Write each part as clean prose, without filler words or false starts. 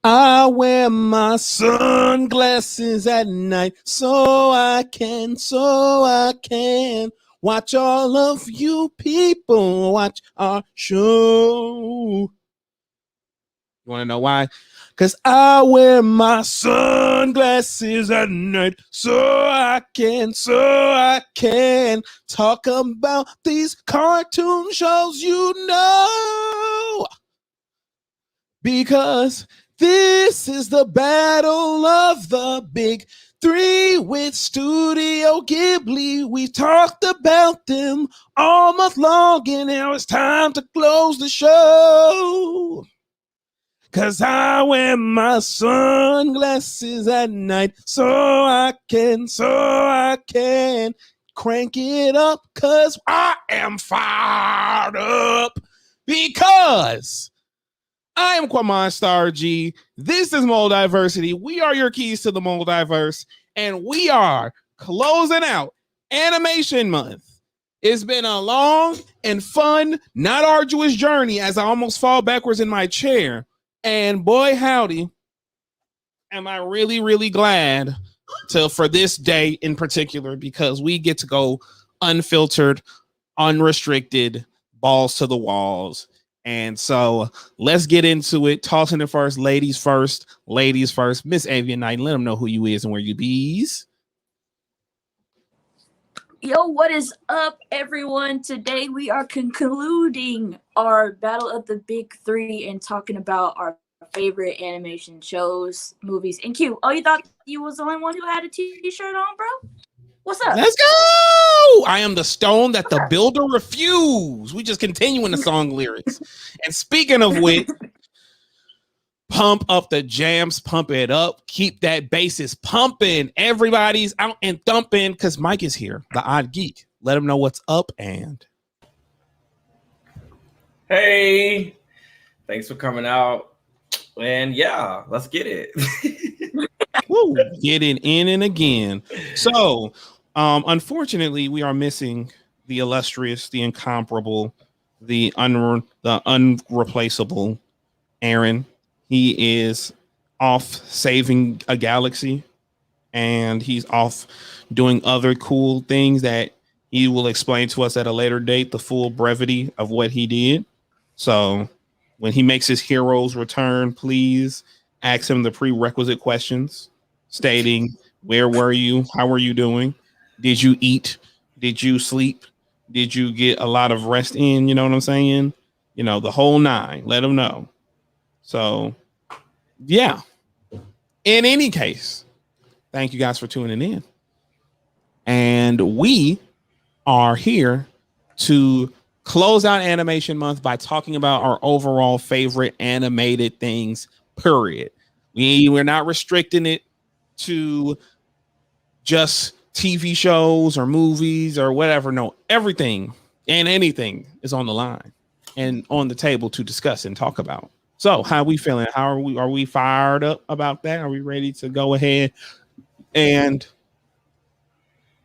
I wear my sunglasses at night so I can watch all of you people watch our show. You want to know why? Because I wear my sunglasses at night so I can talk about these cartoon shows, because this is the battle of the big three with Studio Ghibli. We talked about them all month long, and now it's time to close the show. Cause I wear my sunglasses at night so I can crank it up, cause I am fired up, because I am Quamon Star G. This is Moldiversity. We are your keys to the Moldiverse, and we are closing out Animation Month. It's been a long and fun, not arduous journey as I almost fall backwards in my chair. And boy, howdy, am I really, really glad for this day in particular, because we get to go unfiltered, unrestricted, balls to the walls. And so let's get into it. Tossing it first, ladies first. Miss Avian Knight, let them know who you is and where you bees. Yo, what is up, everyone? Today we are concluding our Battle of the Big Three and talking about our favorite animation shows, movies, and Q. Oh, you thought you was the only one who had a t-shirt on, bro? What's up? Let's go! I am the stone that the builder refused. We just continuing the song lyrics. And speaking of which, pump up the jams, pump it up, keep that basis pumping. Everybody's out and thumping, because Mike is here, the odd geek. Let him know what's up. And hey, thanks for coming out. And yeah, let's get it. Woo, getting in and again. So unfortunately, we are missing the illustrious, the incomparable, the unreplaceable Aaron. He is off saving a galaxy, and he's off doing other cool things that he will explain to us at a later date, the full brevity of what he did. So when he makes his hero's return, please ask him the prerequisite questions stating, where were you? How were you doing? Did you eat? Did you sleep? Did you get a lot of rest in? You know what I'm saying? You know, the whole nine. Let him know. So, yeah. In any case, thank you guys for tuning in. And we are here to close out Animation Month by talking about our overall favorite animated things, period. We're not restricting it to just TV shows or movies or whatever. No, everything and anything is on the line and on the table to discuss and talk about. So how are we feeling? Are we fired up about that? Are we ready to go ahead and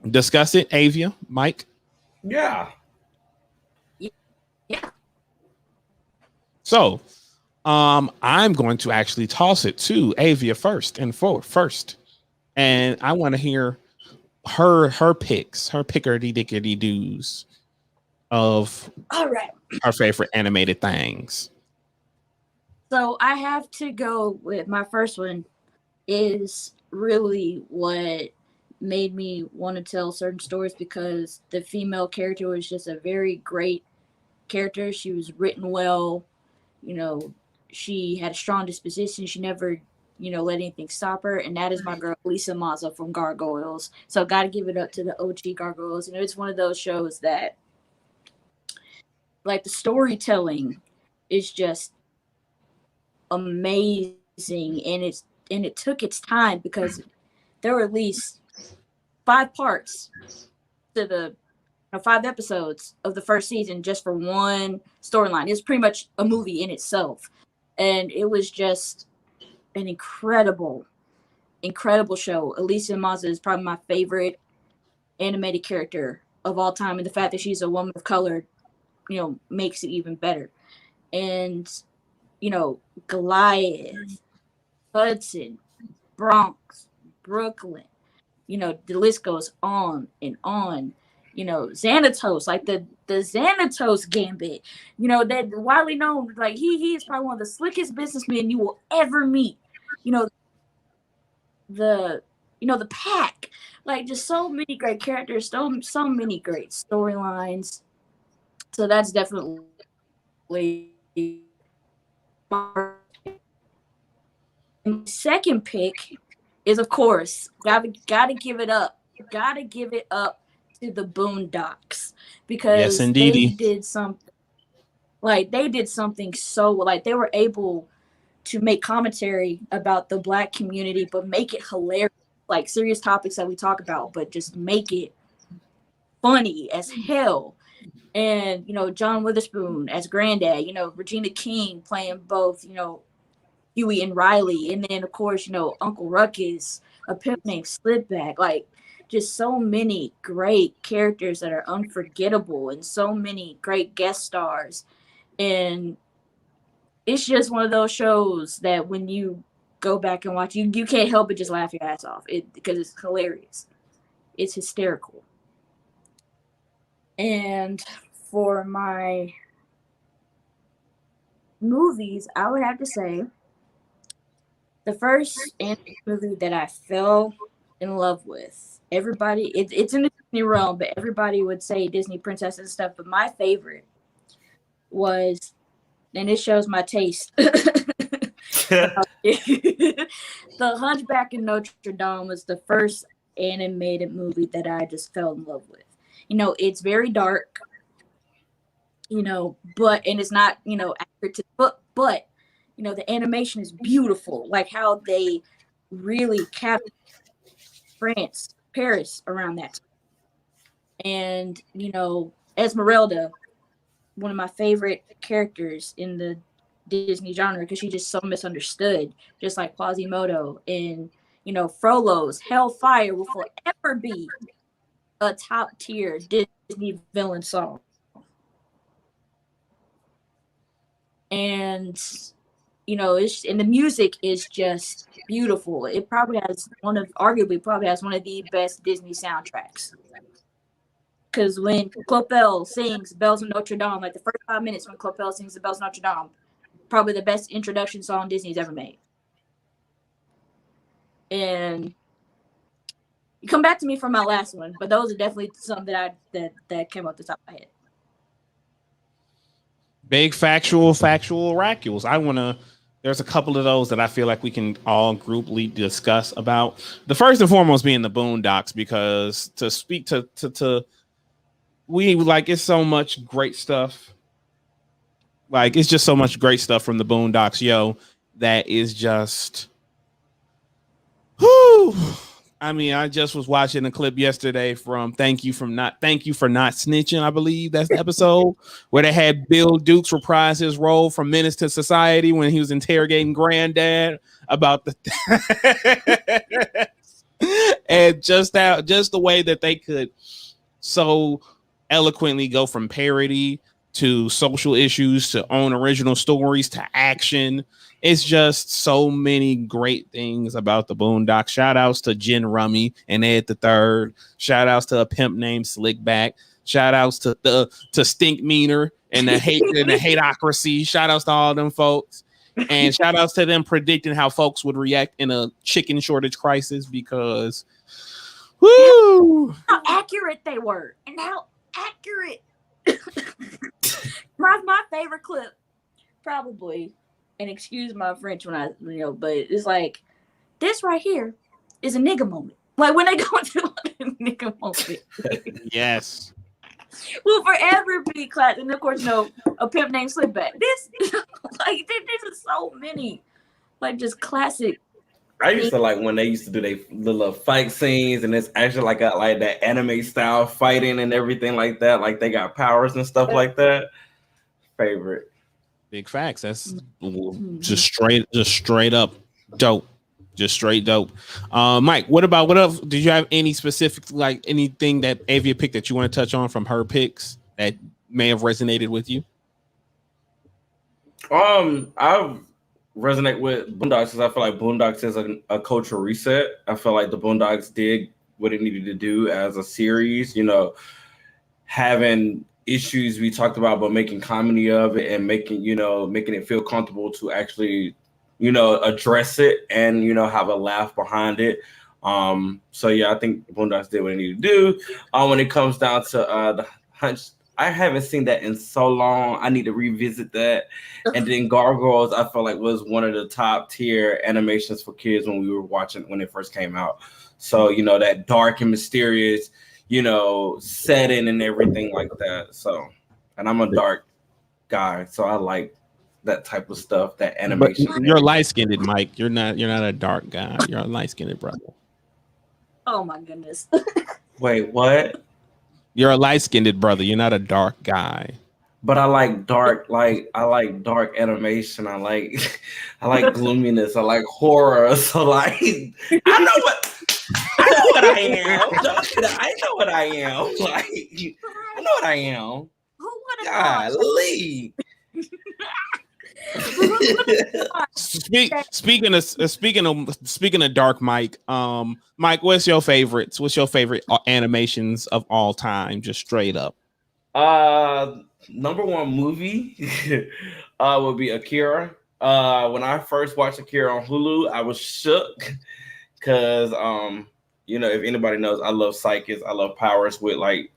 discuss it? Avia, Mike? Yeah. So I'm going to actually toss it to Avia first. And I want to hear her picks, her pickerty dickety doos of all right, our favorite animated things. So I have to go with my first one is really what made me want to tell certain stories, because the female character was just a very great character. She was written well, you know, she had a strong disposition. She never, let anything stop her. And that is my girl, Lisa Mazza from Gargoyles. So got to give it up to the OG Gargoyles. And it's one of those shows that, like, the storytelling is just amazing. And it took its time, because there were at least 5 parts to the 5 episodes of the first season just for one storyline. It's pretty much a movie in itself. And it was just an incredible show. Elisa Mazza is probably my favorite animated character of all time. And the fact that she's a woman of color, makes it even better. And, Goliath Hudson, Bronx, Brooklyn. The list goes on and on. Xanatos, like the Xanatos Gambit. That widely known, like he is probably one of the slickest businessmen you will ever meet. You know, the the pack. Like just so many great characters, so many great storylines. So that's definitely my second pick is of course gotta give it up. Gotta give it up to the Boondocks because Yes, indeedy. they did something so like they were able to make commentary about the Black community, but make it hilarious, like serious topics that we talk about, but just make it funny as hell. And John Witherspoon as Granddad, Regina King playing both, Huey and Riley, and then of course, Uncle Ruckus, A Pimp Named Slipback, like just so many great characters that are unforgettable, and so many great guest stars, and it's just one of those shows that when you go back and watch, you can't help but just laugh your ass off because it's hilarious. It's hysterical. And for my movies, I would have to say the first anime movie that I fell in love with. Everybody, it's in the Disney realm, but everybody would say Disney princesses and stuff. But my favorite was, and it shows my taste. The Hunchback of Notre Dame was the first animated movie that I just fell in love with. It's very dark, but and it's not, accurate to the book, but the animation is beautiful, like how they really captured France, Paris around that time. And Esmeralda, one of my favorite characters in the Disney genre because she's just so misunderstood, just like Quasimodo. And Frollo's Hellfire will forever be a top tier Disney villain song. And and the music is just beautiful. It probably has one of the best Disney soundtracks. Because when Clopel sings Bells of Notre Dame, like the first 5 minutes when Clopel sings the Bells of Notre Dame, probably the best introduction song Disney's ever made. And you come back to me for my last one, but those are definitely some that came off the top of my head. Big factual racules. There's a couple of those that I feel like we can all grouply discuss about. The first and foremost being the Boondocks, because to speak to we like, it's so much great stuff. Like it's just so much great stuff from the Boondocks, that is just whoo. I mean, I just was watching a clip yesterday from Thank You for Not Snitching, I believe that's the episode where they had Bill Dukes reprise his role from Menace to Society when he was interrogating Granddad about the and just the way that they could so eloquently go from parody to social issues to own original stories to action. It's just so many great things about the Boondocks. Shout outs to Jen Rummy and Ed the Third. Shout outs to A Pimp Named Slickback. Shout outs to Stink Meaner and the hateocracy. Shout outs to all them folks. And shout outs to them predicting how folks would react in a chicken shortage crisis, because whoo, how accurate they were and how accurate. my favorite clip, probably, and excuse my French when I, but it's like, this right here is a nigga moment. Like when they go into a nigga moment. Yes. Will forever be class. And of course, A Pimp Named Slipback. This is so many, like just classic. I used to like when they used to do their little fight scenes, and it's actually like that anime style fighting and everything like that. Like they got powers and stuff like that. Favorite. Big facts. That's just straight up dope. Just straight dope. Mike, what else? Did you have any specific, like anything that Avia picked that you want to touch on from her picks that may have resonated with you? I resonate with Boondocks because I feel like Boondocks is a cultural reset. I feel like the Boondocks did what it needed to do as a series, you know, having issues we talked about, but making comedy of it and making it feel comfortable to actually, you know, address it and, you know, have a laugh behind it. So yeah, I think Boondocks did what it needed to do. When it comes down to the Hunch, I haven't seen that in so long. I need to revisit that. And then Gargoyles, I felt like was one of the top tier animations for kids when we were watching when it first came out. So, you know, that dark and mysterious, you know, setting and everything like that. So, and I'm a dark guy, so I like that type of stuff, that animation. But you're light-skinned, Mike. You're not a dark guy. You're a light-skinned brother. Oh my goodness. Wait, what? You're a light-skinned brother. You're not a dark guy. But I like dark, I like dark animation. I like gloominess. I like horror. So like I know what I am. I know what I am. Like I know what I am. Who would have Speaking of dark, Mike. Mike, what's your favorites? What's your favorite animations of all time? Just straight up. Number one movie would be Akira. When I first watched Akira on Hulu, I was shook because you know, if anybody knows, I love psychics, I love powers with like,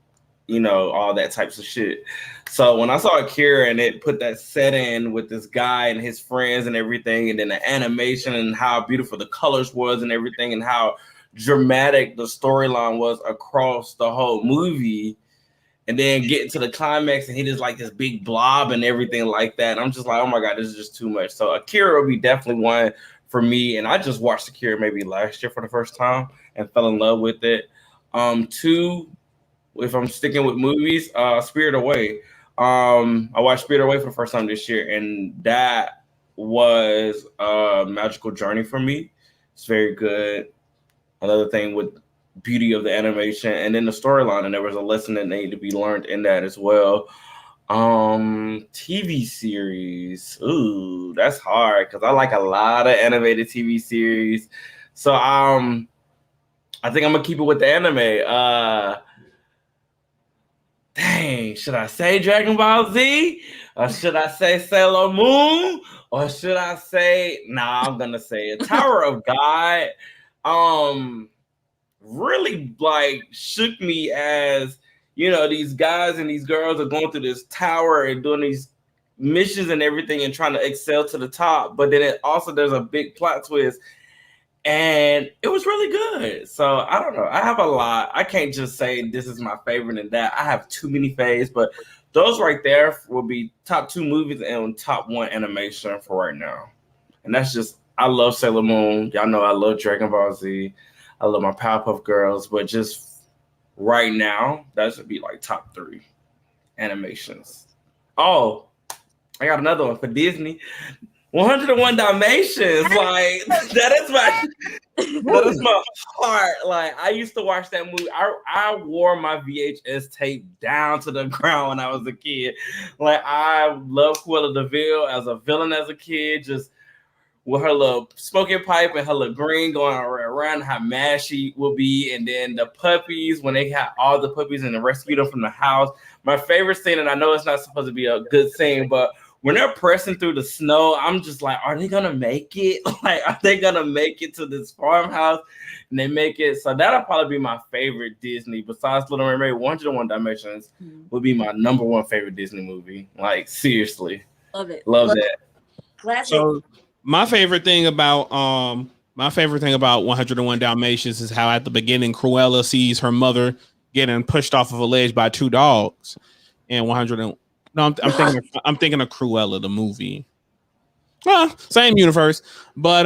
you know, all that types of shit. So when I saw Akira and it put that set in with this guy and his friends and everything, and then the animation and how beautiful the colors was and everything, and how dramatic the storyline was across the whole movie, and then getting to the climax and he just like this big blob and everything like that. And I'm just like, oh my God, this is just too much. So Akira would be definitely one for me. And I just watched Akira maybe last year for the first time and fell in love with it. Two, if I'm sticking with movies, Spirit Away. I watched Spirit Away for the first time this year, and that was a magical journey for me. It's very good. Another thing with beauty of the animation and then the storyline, and there was a lesson that needed to be learned in that as well. TV series, ooh, that's hard because I like a lot of animated TV series. So I think I'm gonna keep it with the anime. Dang, should I say Dragon Ball Z? Or should I say Sailor Moon? Or should I say, I'm gonna say it. Tower of God. Really like shook me as, you know, these guys and these girls are going through this tower and doing these missions and everything and trying to excel to the top. But then there's a big plot twist. And it was really good. So I don't know. I have a lot. I can't just say this is my favorite and that. I have too many faves, but those right there will be top 2 movies and top 1 animation for right now. And that's just, I love Sailor Moon. Y'all know I love Dragon Ball Z. I love my Powerpuff Girls, but just right now, that should be like top 3 animations. Oh, I got another one for Disney. 101 Dalmatians, like that is my heart. Like I used to watch that movie. I wore my VHS tape down to the ground when I was a kid. Like I love Cruella de Vil as a villain as a kid, just with her little smoking pipe and her little green going around, how mad she will be. And then the puppies, when they had all the puppies and they rescued them from the house. My favorite scene, and I know it's not supposed to be a good scene, but when they're pressing through the snow, I'm just like, are they gonna make it? Like, are they gonna make it to this farmhouse? And they make it. So that'll probably be my favorite Disney. Besides Little Mermaid, 101 Dalmatians would be my number 1 favorite Disney movie. Like, seriously. Love it. Love that. Classic. So my favorite thing about 101 Dalmatians is how at the beginning Cruella sees her mother getting pushed off of a ledge by 2 dogs. And I'm thinking of Cruella the movie. Well, same universe, but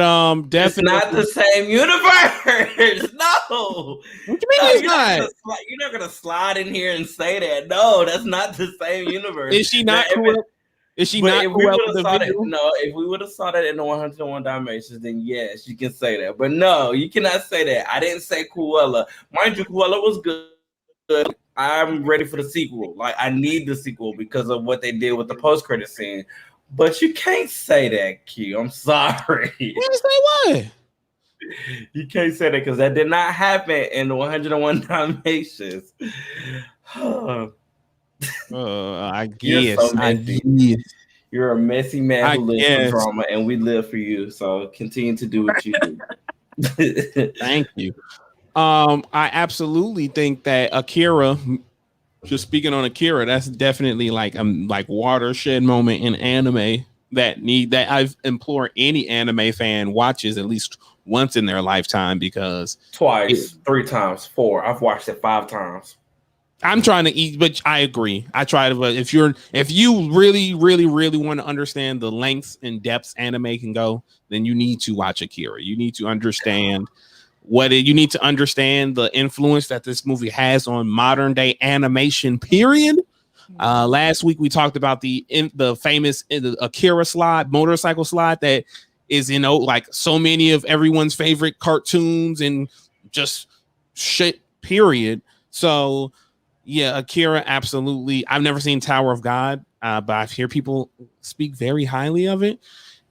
definitely it's not the same universe. No, what you mean it's not? You're not gonna slide in here and say that. No, that's not the same universe. Is she not Cruella? Is she not Cruella the video? No, if we would have saw that in the 101 Dalmatians, then yes, you can say that. But no, you cannot say that. I didn't say Cruella. Mind you, Cruella was good. I'm ready for the sequel. Like I need the sequel because of what they did with the post-credit scene. But you can't say that, Q. I'm sorry. You say what? You can't say that because that did not happen in 101 Dalmatians. I You're guess. so messy. You're a messy man who lives for drama, and we live for you. So continue to do what you do. Thank you. I absolutely think that Akira, just speaking on Akira, that's definitely like watershed moment in anime that I implore any anime fan watches at least once in their lifetime, because twice, 3 times, 4. I've watched it 5 times. I'm trying to eat, but I agree. I try to, but if you really want to understand the lengths and depths anime can go, then you need to watch Akira. You need to understand you need to understand the influence that this movie has on modern day animation, period. Last week we talked about the famous Akira slide, motorcycle slide, that is, like so many of everyone's favorite cartoons and just shit, period. So yeah, Akira, absolutely. I've never seen Tower of God, but I've heard people speak very highly of it.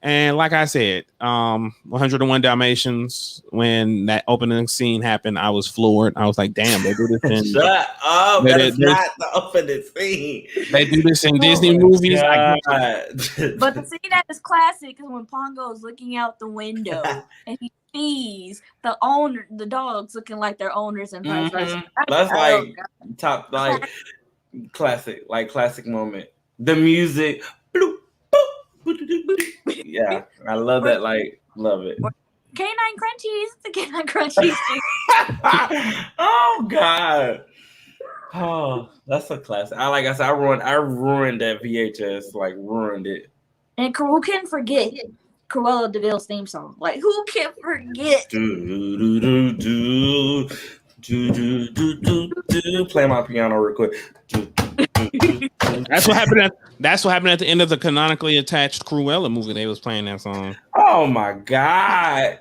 And like I said, 101 Dalmatians, when that opening scene happened, I was floored. I was like, damn, they do this in Shut up. That's not the opening scene. They do this in Disney movies. But the scene that is classic is when Pongo is looking out the window and he sees the dogs looking like their owners and vice versa. That's like top, like classic moment. The music. Yeah, I love that. Like, love it. Canine Crunchies. The Canine Crunchies. Oh God. Oh, that's a classic. Like I said, I ruined that VHS. Like, ruined it. And who can forget Cruella de Vil's theme song? Like, who can forget? Play my piano real quick. That's what happened at the end of the canonically attached Cruella movie. They was playing that song. Oh my God.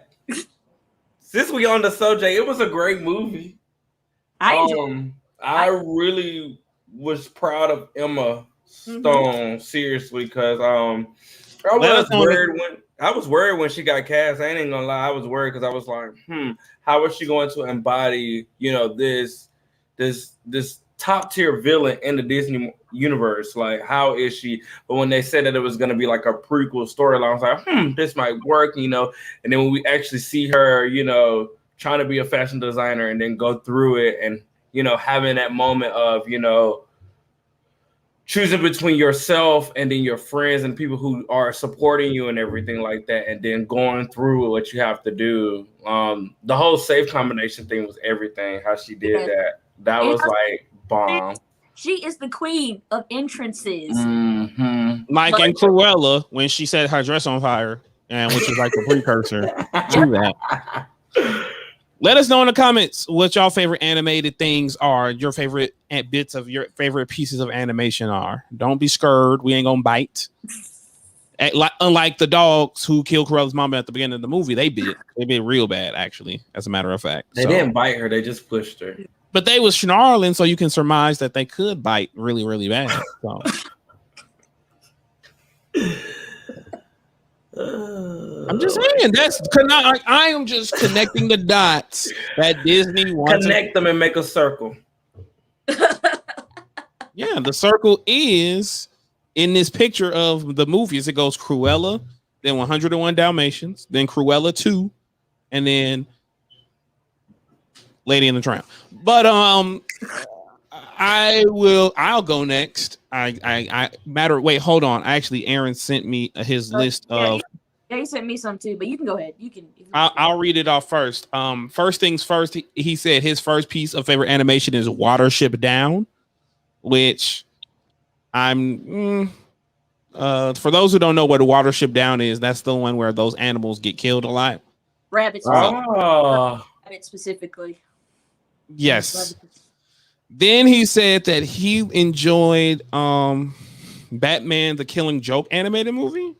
Since we on the subject, it was a great movie. I really was proud of Emma Stone, seriously, because I was worried when she got cast. I ain't even gonna lie, I was worried because I was like, how is she going to embody, this top tier villain in the Disney universe? Like, how is she? But when they said that it was going to be like a prequel storyline, I was like, this might work, And then when we actually see her, trying to be a fashion designer and then go through it and, having that moment of, choosing between yourself and then your friends and people who are supporting you and everything like that, and then going through what you have to do. The whole safe combination thing was everything. How she did that was like bomb. She is the queen of entrances. Like in Cruella, when she set her dress on fire, and which is like the precursor to that. Let us know in the comments what y'all favorite animated things are, your favorite bits of your favorite pieces of animation are. Don't be scared. We ain't gonna bite. Unlike the dogs who killed Corella's mama at the beginning of the movie, they bit real bad, actually, as a matter of fact. They didn't bite her, they just pushed her. But they was snarling, so you can surmise that they could bite really, really bad. So. I'm just saying I am just connecting the dots that Disney wants. Connect them and make a circle. Yeah, the circle is in this picture of the movies. It goes Cruella, then 101 Dalmatians, then Cruella 2, and then Lady and the Tramp. But I'll go next. Wait, hold on. Actually, Aaron sent me his list of. Yeah, he sent me some too, but you can go ahead. You can. I'll read it off first. First things first. He said his first piece of favorite animation is Watership Down, which I'm. For those who don't know what a Watership Down is, that's the one where those animals get killed a lot. Rabbits. Rabbits specifically. Yes. Then he said that he enjoyed Batman the Killing Joke animated movie.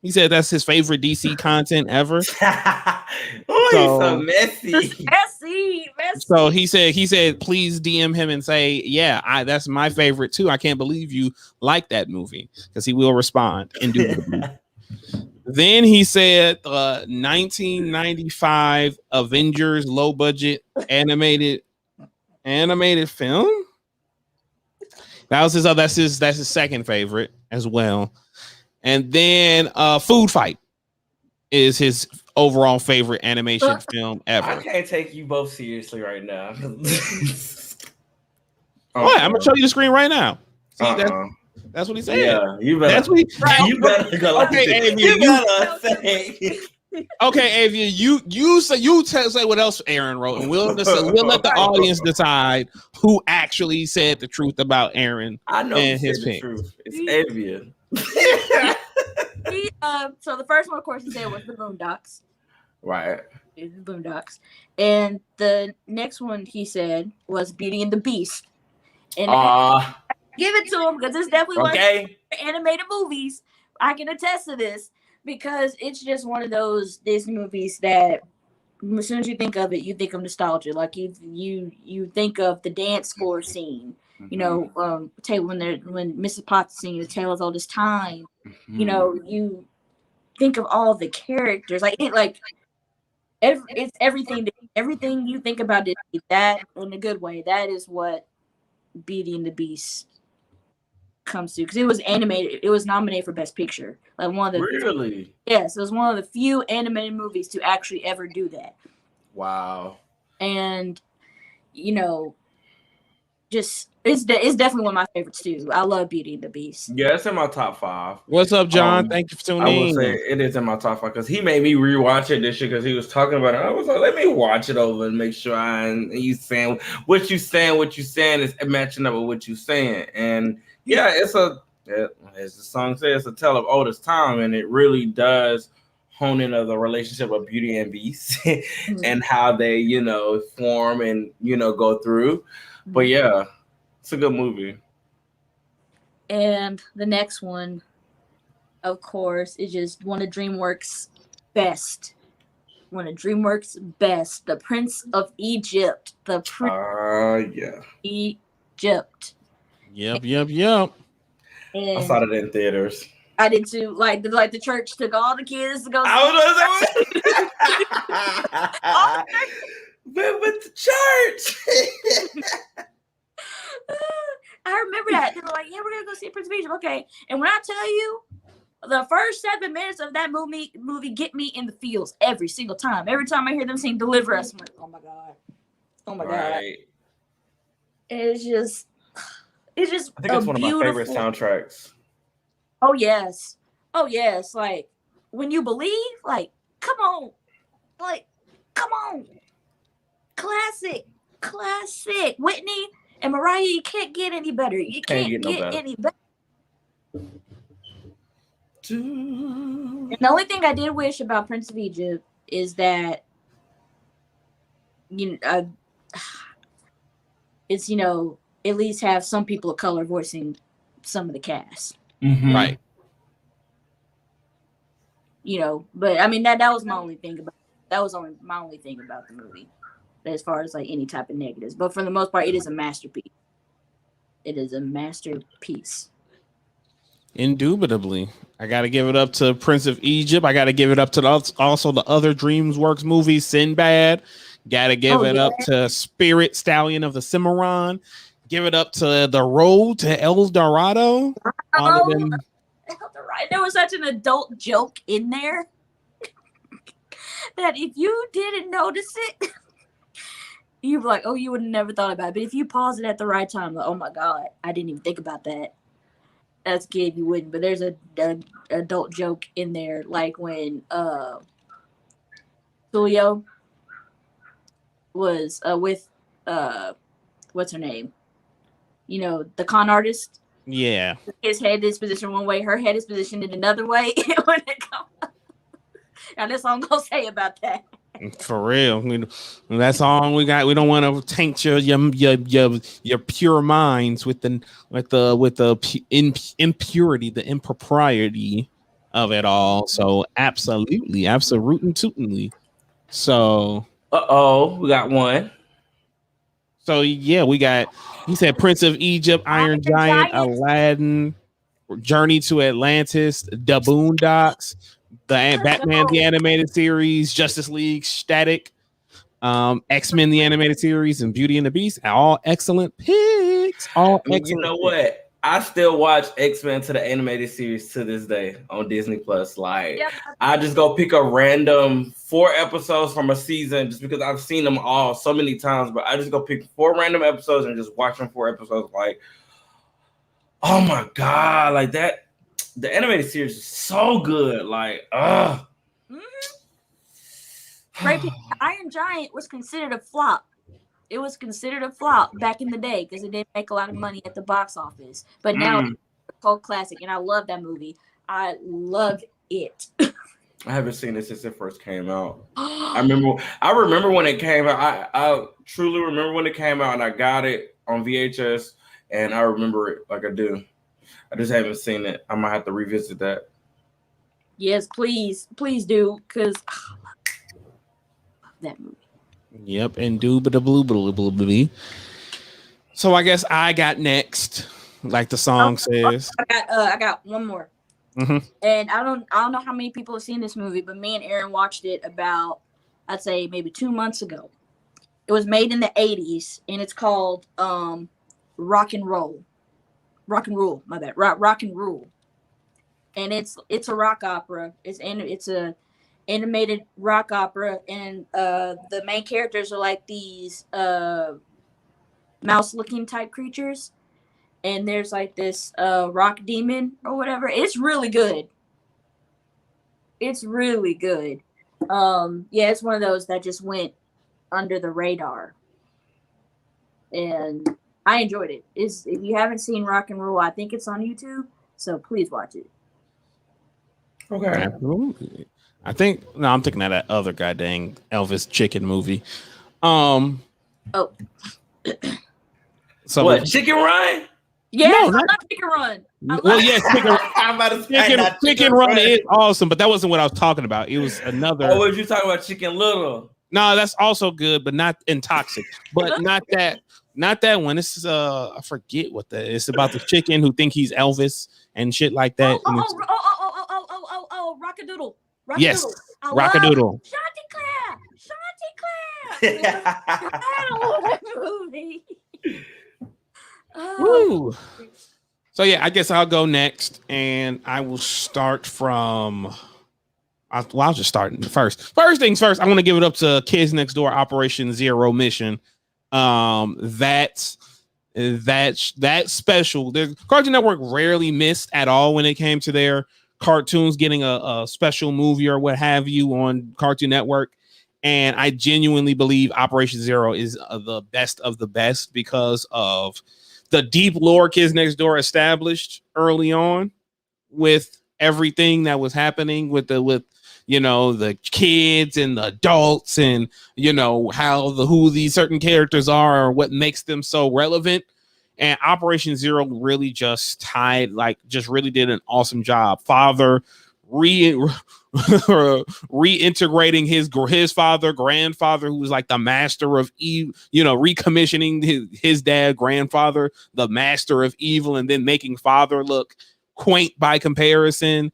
He said that's his favorite DC content ever. Oh, he's so messy. Messy. So he said, please DM him and say, yeah, that's my favorite too. I can't believe you like that movie, because he will respond indubitably. Then he said 1995 Avengers low budget animated film. That's his second favorite as well. And then Food Fight is his overall favorite animation film ever. I can't take you both seriously right now. What? I'm gonna show you the screen right now. See, that's what he said. Yeah, you better. That's what you better go. Okay, Avia, you better say. Okay, Avia, you say what else Aaron wrote, and we'll let the audience decide who actually said the truth about Aaron. I know and his the pick. truth. It's Avia. So the first one, of course, he said was the Boondocks. Right. The Boondocks. And the next one he said was Beauty and the Beast. And give it to him, because it's definitely one of the animated movies. I can attest to this, because it's just one of those Disney movies that as soon as you think of it, you think of nostalgia. Like you think of the dance floor scene. You know, when Mrs. Potts singing the Tale as Old as Time. You know, you think of all the characters. It's everything. Everything you think about Disney, that in a good way. That is what Beauty and the Beast comes to, because it was animated. It was nominated for Best Picture. Like one of the really. Yes, it was one of the few animated movies to actually ever do that. Wow. And you know, just it's definitely one of my favorites too. I love Beauty and the Beast. Yeah, it's in my top 5. What's up, John? Thank you for tuning in. I will say it is in my top 5 because he made me rewatch it this year because he was talking about it. I was like, let me watch it over and make sure you saying what you saying is matching up with what you saying. And yeah, as the song says, it's a tale of oldest time, and it really does hone in on the relationship of Beauty and Beast and how they, form and go through. But yeah, it's a good movie. And the next one, of course, is just one of DreamWorks' best. One of DreamWorks' best. The Prince of Egypt. The Prince of Egypt. Yep. And I saw it in theaters. I did too. Like the church took all the kids to go. Went with the church. I remember that. They were like, yeah, we're going to go see Prince of Egypt. Okay. And when I tell you, the first 7 minutes of that movie get me in the feels every single time. Every time I hear them sing Deliver Us, I'm like, oh my God. Oh my God. It's just I think it's one of my favorite soundtracks. Oh yes. Like, when you believe, like, come on. Classic. Whitney and Mariah, you can't get any better. You can't get any better. And the only thing I did wish about Prince of Egypt is that it's at least have some people of color voicing some of the cast. Right. But I mean that was my only thing about the movie, as far as like any type of negatives. But for the most part, it is a masterpiece. Indubitably. I got to give it up to Prince of Egypt. I got to give it up to also the other DreamWorks movies, Sinbad. Got to give it up to Spirit, Stallion of the Cimarron. Give it up to The Road to El Dorado. There was such an adult joke in there that if you didn't notice it, you'd be like, oh, you would have never thought about it. But if you pause it at the right time, like, oh my God, I didn't even think about that. As a kid, you wouldn't. But there's an adult joke in there, like when Tulio was with what's her name? The con artist. Yeah. His head is positioned one way, her head is positioned in another way. When it comes, now that's all I'm gonna say about that. For real, that's all we got. We don't want to taint your pure minds with the impurity, the impropriety of it all. So absolutely. So We got one. yeah, we got. He said Prince of Egypt, Iron Giant, Aladdin, Journey to Atlantis, The Boondocks, the Batman the Animated Series, Justice League, Static, X-Men the Animated Series, and Beauty and the Beast. All excellent picks. All excellent. You know what? I still watch X-Men to the animated series to this day on Disney Plus. Like, I just go pick a random 4 episodes from a season just because I've seen them all so many times. But I just go pick 4 random episodes and just watch them 4 episodes. Like, oh my god, like that. The animated series is so good. Like, Right, Iron Giant was considered a flop. It was considered a flop back in the day because it didn't make a lot of money at the box office. But now it's a cult classic, and I love that movie. I love it. I haven't seen it since it first came out. I remember when it came out. I truly remember when it came out, and I got it on VHS, and I remember it like I do. I just haven't seen it. I might have to revisit that. Yes, please do, because I love that movie. Yep, and blue. So I guess I got next, like the song says. I got one more. And I don't know how many people have seen this movie, but me and Aaron watched it about, I'd say maybe 2 months ago. It was made in the 80s, and it's called Rock and Rule. And it's a rock opera. It's a animated rock opera, and the main characters are like these mouse-looking type creatures, and there's like this rock demon or whatever. It's really good. It's one of those that just went under the radar, and I enjoyed it. If you haven't seen Rock and Rule, I think it's on YouTube, so please watch it. Okay. Absolutely. I'm thinking of that other goddamn Elvis chicken movie. So what? Chicken Run? Yeah, no, not Chicken Run. Well, yes, Chicken Run is awesome, but that wasn't what I was talking about. It was another. Oh, what you talking about? Chicken Little? No, that's also good, but not intoxic. But not that one. This is I forget what that is. It's about the chicken who think he's Elvis and shit like that. Rockadoodle. Yes, Rockadoodle. Chanticleer. I love that movie. Woo. So yeah, I guess I'll go next, and I will start from. I'll just start first. First things first, I want to give it up to Kids Next Door Operation Zero Mission. That's special. The Cartoon Network rarely missed at all when it came to their cartoons getting a special movie or what have you on Cartoon Network. And I genuinely believe Operation Zero is the best of the best because of the deep lore Kids Next Door established early on with everything that was happening with the kids and the adults, and who these certain characters are or what makes them so relevant. And Operation Zero really just really did an awesome job. Father reintegrating his grandfather, who was like the master of evil, recommissioning his dad, grandfather, the master of evil, and then making father look quaint by comparison,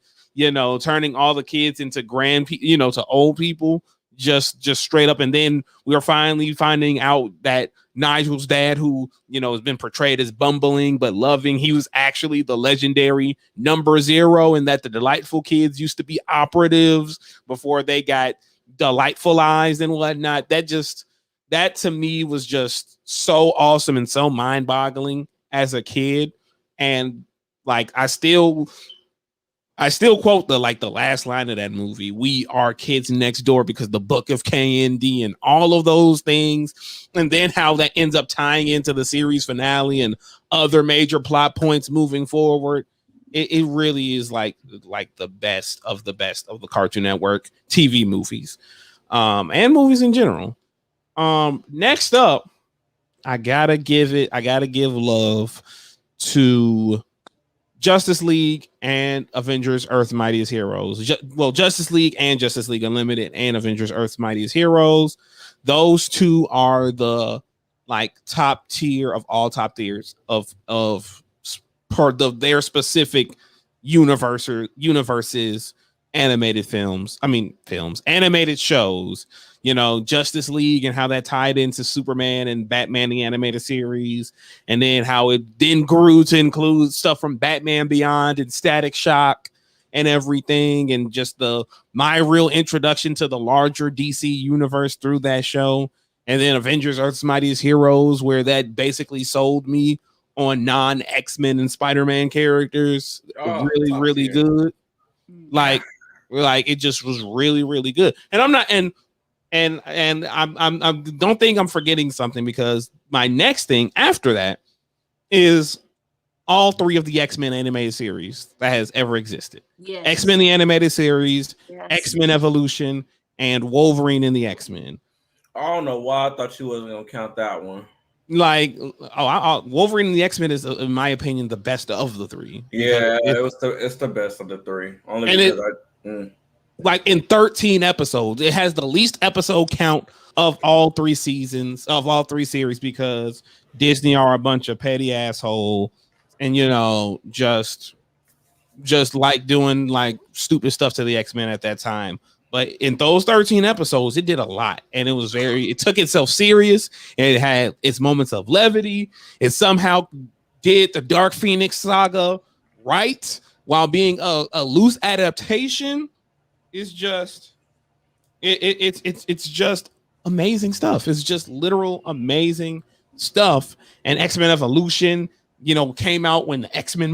turning all the kids into to old people, just straight up. And then we are finally finding out that Nigel's dad, who has been portrayed as bumbling but loving, he was actually the legendary Number Zero, and that the Delightful Kids used to be operatives before they got delightfulized and whatnot. That to me was just so awesome and so mind-boggling as a kid. And I still quote the last line of that movie, "We are kids next door," because the book of KND and all of those things, and then how that ends up tying into the series finale and other major plot points moving forward. It really is like the best of the Cartoon Network TV movies, and movies in general. Next up, I gotta give love to Justice League and Avengers Earth's Mightiest Heroes. Justice League and Justice League Unlimited and Avengers Earth's Mightiest Heroes. Those two are the like top tier of all top tiers of their specific universes, animated animated shows. You know, Justice League and how that tied into Superman and Batman the animated series, and then how it then grew to include stuff from Batman Beyond and Static Shock and everything, and just my real introduction to the larger DC universe through that show. And then Avengers Earth's Mightiest Heroes, where that basically sold me on non-X-Men and Spider-Man characters. Really good. Like it just was really, really good. And I'm not and I don't think I'm forgetting something, because my next thing after that is all three of the X-Men animated series that has ever existed. Yes. X-Men the animated series, Yes. X-Men Evolution, and Wolverine in the X-Men. I don't know why I thought you wasn't gonna count that one. Like, Wolverine and the X-Men is, in my opinion, the best of the three. Yeah, it's the best of the three. Only and because like in 13 episodes, it has the least episode count of all three seasons of all three series, because Disney are a bunch of petty asshole, and you know, just like doing like stupid stuff to the X-Men at that time. But in those 13 episodes, it did a lot, and it took itself serious. It had its moments of levity. It somehow did the Dark Phoenix saga right while being a loose adaptation. It's just it's just amazing stuff. It's just literal amazing stuff. And X-Men Evolution, you know, came out when the X-Men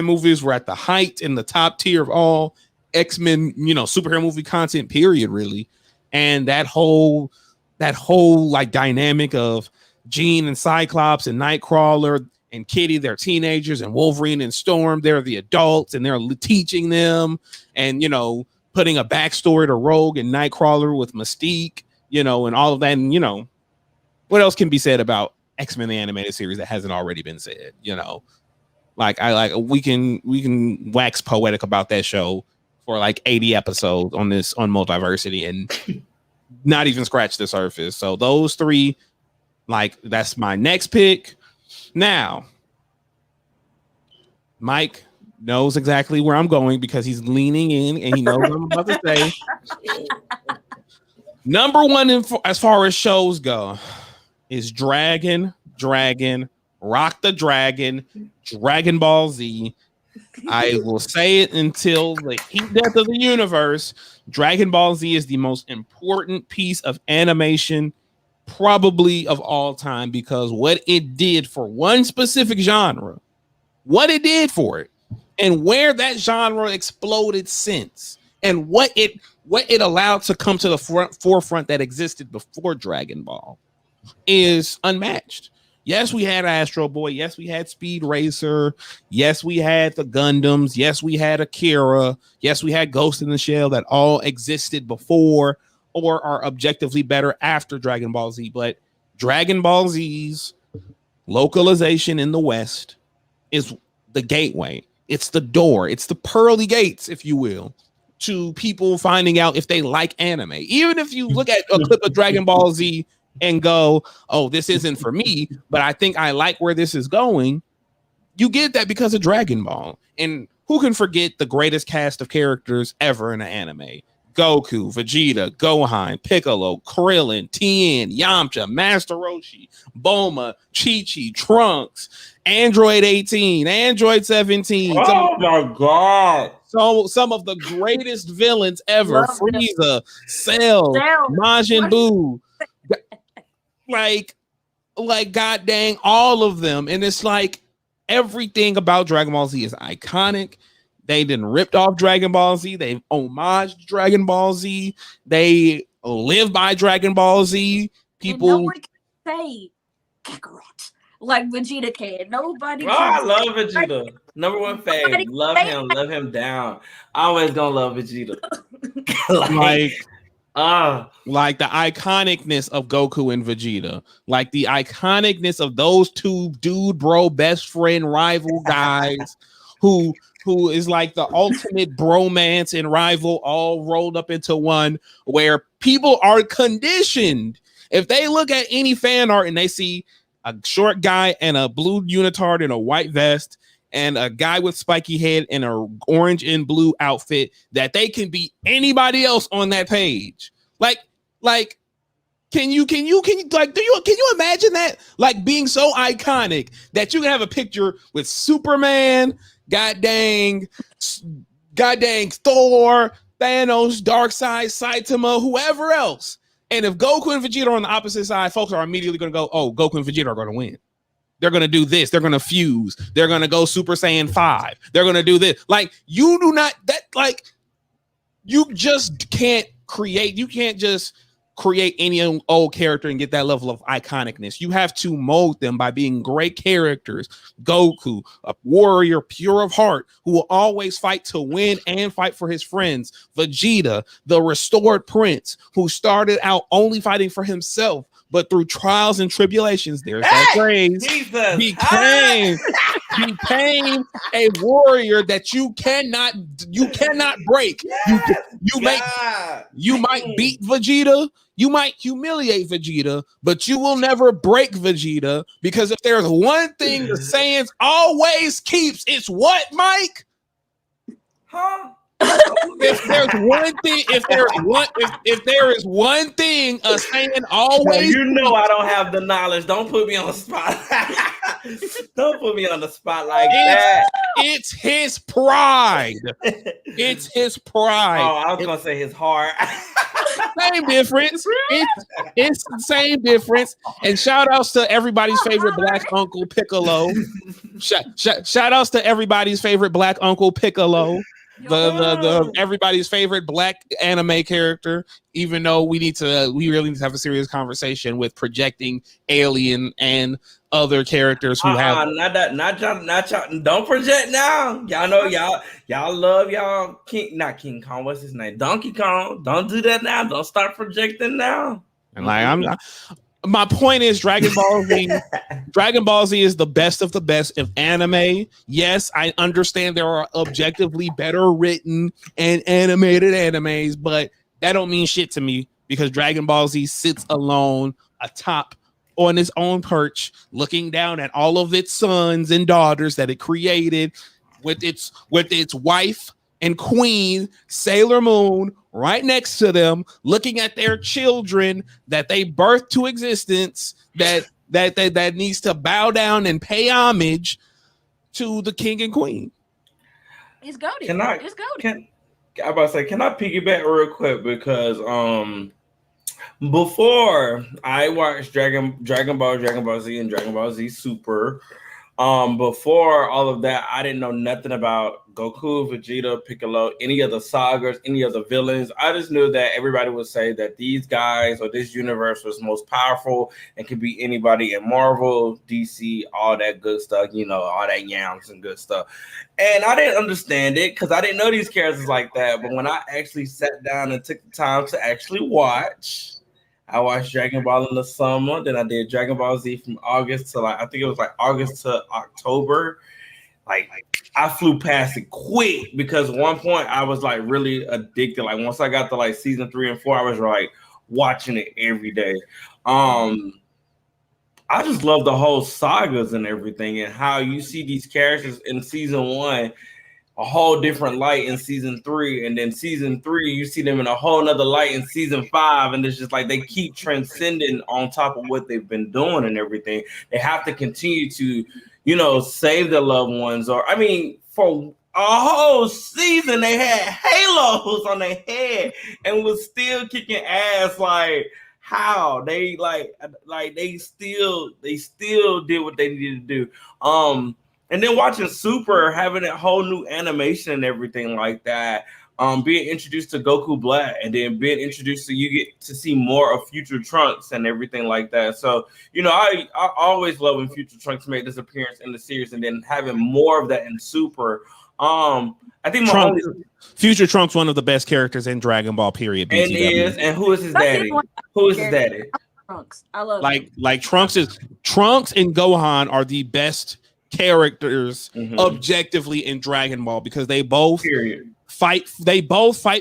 movies were at the height and the top tier of all X-Men, you know, superhero movie content, period, really. And that whole like dynamic of Jean and Cyclops and Nightcrawler and Kitty, they're teenagers, and Wolverine and Storm, they're the adults, and they're teaching them, and you know, putting a backstory to Rogue and Nightcrawler with Mystique, you know, and all of that. And you know, what else can be said about X-Men the animated series that hasn't already been said? You know, we can wax poetic about that show for like 80 episodes on Multiversity and not even scratch the surface. So those three, like, that's my next pick. Now, Mike knows exactly where I'm going because he's leaning in and he knows what I'm about to say. Number one as far as shows go is Dragon, Rock the Dragon, Dragon Ball Z. I will say it until the heat death of the universe. Dragon Ball Z is the most important piece of animation probably of all time, because what it did for one specific genre, what it did for it, and where that genre exploded since, and what it allowed to come to the forefront that existed before Dragon Ball is unmatched. Yes, we had Astro Boy. Yes, we had Speed Racer. Yes, we had the Gundams. Yes, we had Akira. Yes, we had Ghost in the Shell, that all existed before or are objectively better after Dragon Ball Z. But Dragon Ball Z's localization in the West is the gateway. It's the door. It's the pearly gates, if you will, to people finding out if they like anime. Even if you look at a clip of Dragon Ball Z and go, oh, this isn't for me, but I think I like where this is going, you get that because of Dragon Ball. And who can forget the greatest cast of characters ever in an anime? Goku, Vegeta, Gohan, Piccolo, Krillin, Tien, Yamcha, Master Roshi, Bulma, Chi-Chi, Trunks, Android 18, Android 17. Oh my God. So some of the greatest villains ever. Love Frieza, Cell, Majin Buu. Like god dang, all of them. And it's like everything about Dragon Ball Z is iconic. They didn't ripped off Dragon Ball Z. They homaged Dragon Ball Z. They live by Dragon Ball Z. People, and no one can say Kakarot like Vegeta can. Nobody. I can love Vegeta. Number one fan. Nobody Love say him. that. Love him down. Always gonna love Vegeta. like the iconicness of Goku and Vegeta, like the iconicness of those two dude bro best friend rival guys who is like the ultimate bromance and rival all rolled up into one, where people are conditioned. If they look at any fan art and they see a short guy and a blue unitard in a white vest and a guy with spiky head in an orange and blue outfit, that they can be anybody else on that page. Like, can you imagine that? Like, being so iconic that you can have a picture with Superman, god dang Thor, Thanos, Darkseid, Saitama, whoever else. And if Goku and Vegeta are on the opposite side, folks are immediately going to go, oh, Goku and Vegeta are going to win. They're going to do this. They're going to fuse. They're going to go Super Saiyan 5. They're going to do this. Like, you do not, that, like, you just can't create, you can't just create any old character and get that level of iconicness. You have to mold them by being great characters. Goku, a warrior pure of heart, who will always fight to win and fight for his friends. Vegeta, the restored prince, who started out only fighting for himself, but through trials and tribulations, there's that phrase, became a warrior that you cannot break. You might beat Vegeta, you might humiliate Vegeta, but you will never break Vegeta, because if there's one thing the Saiyans always keeps, it's what, Mike? Huh? If there is one thing a Saiyan always, you know, I don't have the knowledge. Don't put me on the spot. Don't put me on the spot like that. It's his pride. It's his pride. Oh, I was gonna say his heart. Same difference. It's the same difference. And shout outs to everybody's favorite Black Uncle Piccolo. Shout outs to everybody's favorite Black Uncle Piccolo. The everybody's favorite Black anime character, even though we really need to have a serious conversation with projecting Alien and other characters who have not y'all. Don't project now. Y'all know y'all love y'all not King Kong. What's his name? Donkey Kong. Don't do that now. Don't start projecting now. And like, my point is, Dragon Ball Z is the best of the best of anime. Yes, I understand there are objectively better written and animated animes, but that don't mean shit to me, because Dragon Ball Z sits alone atop on its own perch, looking down at all of its sons and daughters that it created, with its wife and queen, Sailor Moon, right next to them, looking at their children that they birthed to existence, that needs to bow down and pay homage to the king and queen. It's goated. I'm about to say, can I piggyback real quick? Because before I watched Dragon Ball Z, and Dragon Ball Z Super, before all of that, I didn't know nothing about Goku, Vegeta, Piccolo, any of the sagas, any of the villains. I just knew that everybody would say that these guys or this universe was most powerful and could be anybody in Marvel, DC, all that good stuff, you know, all that yams and good stuff. And I didn't understand it because I didn't know these characters like that. But when I actually sat down and took the time to actually watch, I watched Dragon Ball in the summer. Then I did Dragon Ball Z from August to I think it was August to October. Like I flew past it quick because at one point I was really addicted. Like once I got to season 3 and 4, I was watching it every day. I just love the whole sagas and everything, and how you see these characters in season 1 a whole different light in season 3, and then season 3 you see them in a whole nother light in season 5, and it's just they keep transcending on top of what they've been doing and everything. They have to continue to, save their loved ones, or for a whole season they had halos on their head and was still kicking ass. How they they still did what they needed to do. And then watching Super, having that whole new animation and everything like that, being introduced to Goku Black, and then being introduced to, you get to see more of Future Trunks and everything like that. So, I always love when Future Trunks made this appearance in the series, and then having more of that in Super. I think Future Trunks, one of the best characters in Dragon Ball, period. BTW. And who is his daddy? Who is his daddy? Trunks. I love Trunks and Gohan are the best characters Mhm. objectively in Dragon Ball because they both Period. fight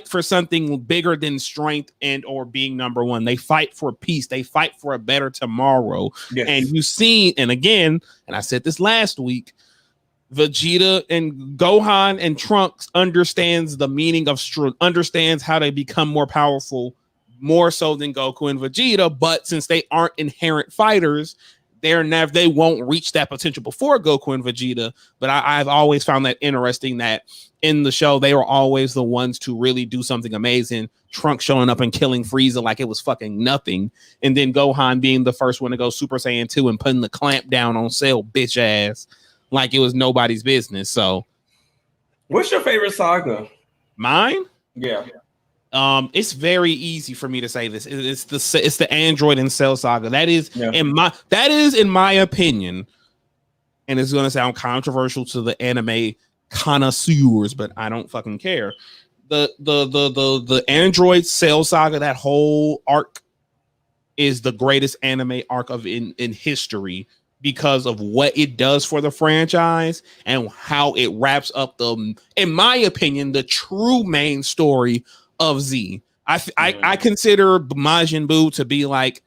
for something bigger than strength and or being number one. They fight for peace. They fight for a better tomorrow. Yes. And you see, and again, and I said this last week, Vegeta and Gohan and Trunks understands the meaning of understands how to become more powerful more so than Goku and Vegeta, but since they aren't inherent fighters, they won't reach that potential before Goku and Vegeta. But I've always found that interesting that in the show they were always the ones to really do something amazing. Trunks showing up and killing Frieza like it was fucking nothing, and then Gohan being the first one to go Super Saiyan 2 and putting the clamp down on Cell bitch ass like it was nobody's business. So, what's your favorite saga? Mine? Yeah. It's very easy for me to say this. It's the Android and Cell saga. That is in my opinion, and it's gonna sound controversial to the anime connoisseurs, but I don't fucking care. The Android Cell saga, that whole arc is the greatest anime arc in history because of what it does for the franchise and how it wraps up in my opinion, the true main story of Z. I consider Majin Buu to be like,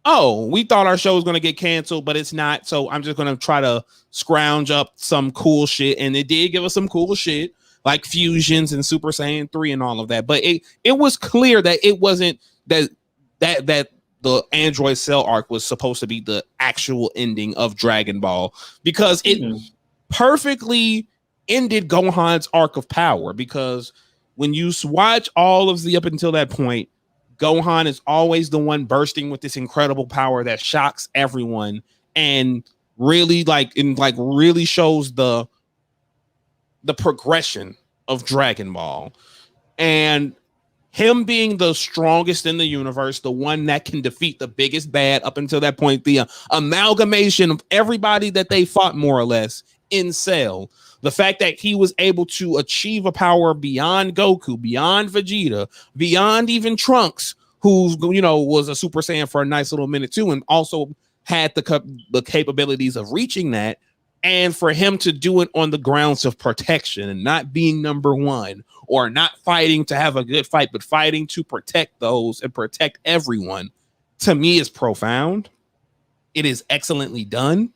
oh, we thought our show was going to get canceled, but it's not. So I'm just going to try to scrounge up some cool shit. And it did give us some cool shit like fusions and Super Saiyan 3 and all of that. But it was clear that it wasn't that the Android Cell arc was supposed to be the actual ending of Dragon Ball because it perfectly ended Gohan's arc of power. Because when you watch all of Z up until that point, Gohan is always the one bursting with this incredible power that shocks everyone and really really shows the progression of Dragon Ball. And him being the strongest in the universe, the one that can defeat the biggest bad up until that point, the amalgamation of everybody that they fought more or less in Cell. The fact that he was able to achieve a power beyond Goku, beyond Vegeta, beyond even Trunks, who was a Super Saiyan for a nice little minute too, and also had the capabilities of reaching that, and for him to do it on the grounds of protection and not being number one or not fighting to have a good fight, but fighting to protect those and protect everyone, to me is profound. It is excellently done.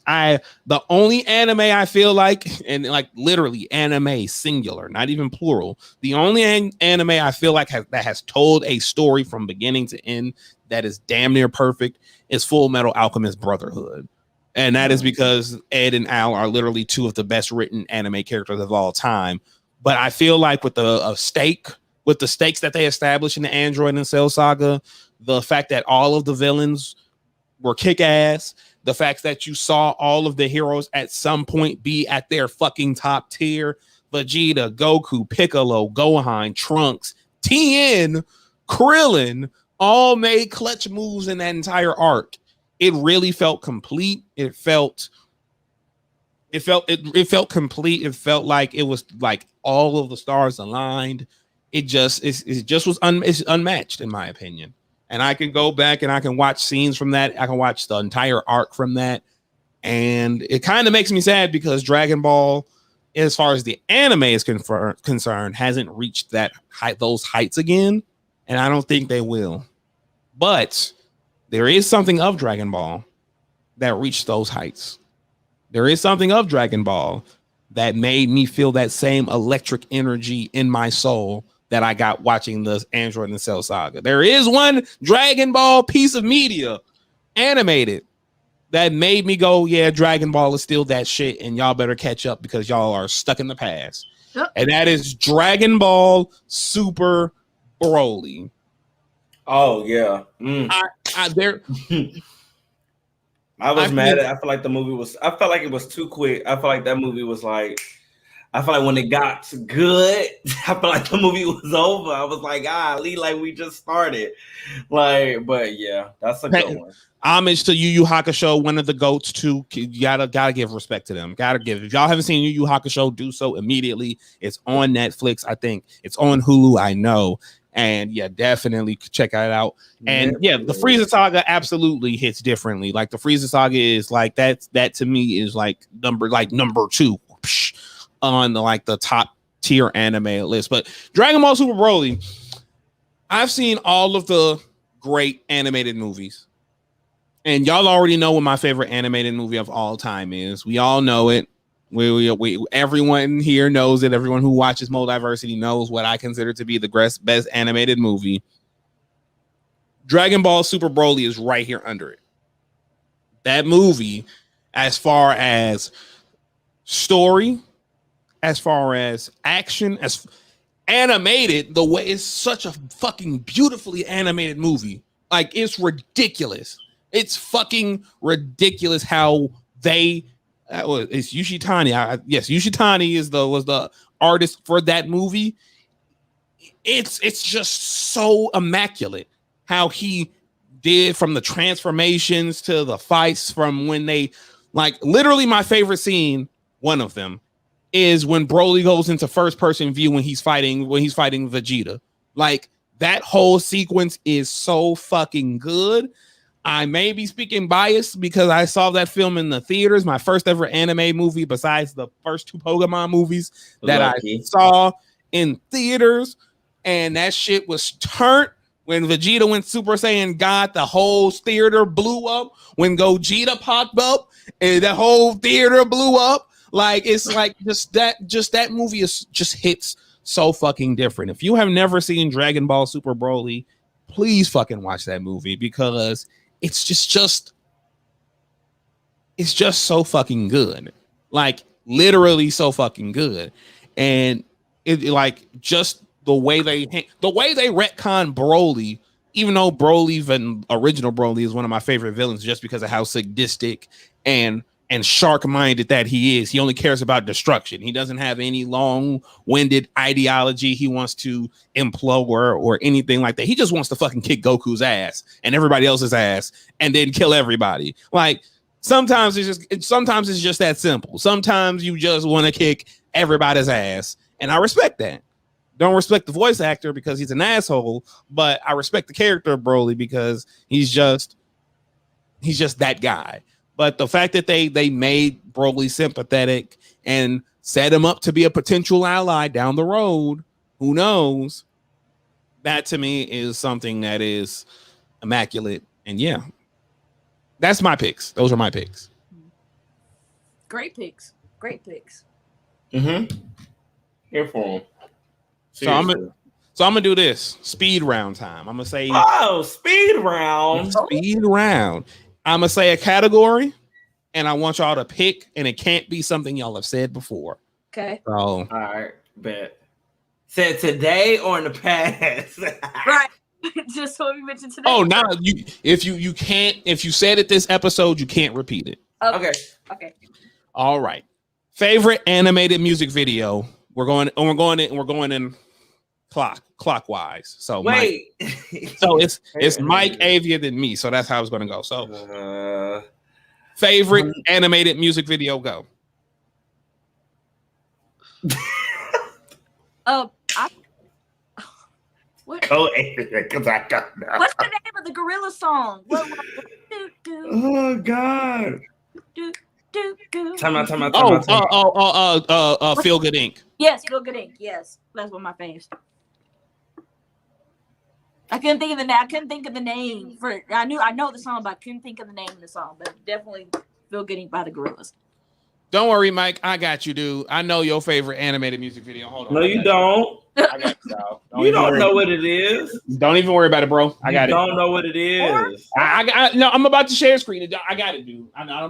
The only anime I feel like, and like literally anime singular, not even plural, the only anime I feel like that has told a story from beginning to end that is damn near perfect is Full Metal Alchemist Brotherhood. And that is because Ed and Al are literally two of the best written anime characters of all time. But I feel like with the stakes that they established in the Android and Cell saga, the fact that all of the villains were kick-ass, the fact that you saw all of the heroes at some point be at their fucking top tier, Vegeta, Goku, Piccolo, Gohan, Trunks, Tien, Krillin, all made clutch moves in that entire arc. It really felt complete. It felt complete. It felt like it was like all of the stars aligned. It just was it's unmatched in my opinion. And I can go back and I can watch scenes from that. I can watch the entire arc from that. And it kind of makes me sad because Dragon Ball, as far as the anime is concerned, hasn't reached those heights again. And I don't think they will. But there is something of Dragon Ball that reached those heights. There is something of Dragon Ball that made me feel that same electric energy in my soul that I got watching the Android and Cell saga. There is one Dragon Ball piece of media animated that made me go, yeah, Dragon Ball is still that shit, and y'all better catch up because y'all are stuck in the past. Yep. And that is Dragon Ball Super Broly. Oh yeah. I was mad at. I feel like the movie was. I felt like it was too quick. I felt like that movie was like. I feel like when it got good, I feel like the movie was over. I was like, like we just started. Like, but yeah, that's a good one. Homage to Yu Yu Hakusho, one of the GOATs too. You gotta give respect to them. Gotta give. If y'all haven't seen Yu Yu Hakusho, do so immediately. It's on Netflix. I think it's on Hulu. I know. And yeah, definitely check that out. And yeah, the Frieza saga absolutely hits differently. Like the Frieza saga is like that to me is like number 2 on the top tier anime list. But Dragon Ball Super Broly, I've seen all of the great animated movies. And y'all already know what my favorite animated movie of all time is. We all know it. We everyone here knows it. Everyone who watches Moldiversity knows what I consider to be the best animated movie. Dragon Ball Super Broly is right here under it. That movie, as far as story, as far as action, as animated, the way it's such a fucking beautifully animated movie. Like, it's ridiculous. It's fucking ridiculous how they it's Yoshitani. Yes, Yoshitani was the artist for that movie. It's just so immaculate how he did, from the transformations to the fights, from when they literally my favorite scene, one of them, is when Broly goes into first person view when he's fighting Vegeta. Like, that whole sequence is so fucking good. I may be speaking biased because I saw that film in the theaters, my first ever anime movie besides the first 2 Pokemon movies that I saw in theaters. And that shit was turned when Vegeta went Super Saiyan God. The whole theater blew up. When Gogeta popped up, and the whole theater blew up. Like, it's like just that movie is just hits so fucking different. If you have never seen Dragon Ball Super Broly, please fucking watch that movie, because it's just so fucking good. Like, literally so fucking good. And it just the way they retcon Broly, even though Broly, original Broly, is one of my favorite villains just because of how sadistic and shark-minded that he is. He only cares about destruction. He doesn't have any long-winded ideology he wants to implode or anything like that. He just wants to fucking kick Goku's ass and everybody else's ass and then kill everybody. Like, sometimes it's just that simple. Sometimes you just want to kick everybody's ass, and I respect that. Don't respect the voice actor because he's an asshole, but I respect the character of Broly because he's just that guy. But the fact that they made Broly sympathetic and set him up to be a potential ally down the road, who knows? That to me is something that is immaculate. And yeah, that's my picks. Those are my picks. Great picks. Mm-hmm. Here for them. So I'm gonna do this speed round time. I'm gonna say, speed round. I'm gonna say a category, and I want y'all to pick, and it can't be something y'all have said before. Okay. So, all right, bet. Said today or in the past? Right. Just what we mentioned today. Oh, now if you said it this episode, you can't repeat it. Okay. All right. Favorite animated music video. We're going in clockwise. So wait. So it's Mike, Avia, then me. So that's how it's going to go. So favorite animated music video, go. What? Oh, because I don't know. What's the name of the gorilla song? Oh God. Time out. Feel Good Inc. Yes, Feel Good Inc. Yes, that's one of my faves. I couldn't think of the name for. I know the song, but I couldn't think of the name of the song. But definitely Feel Good Inc. by the Gorillaz. Don't worry, Mike. I got you, dude. I know your favorite animated music video. Hold on. No, you don't. I got you, dog. You don't know what it is. Don't even worry about it, bro. I got it. You don't know what it is. No, I'm about to share screen. I got it, dude. I don't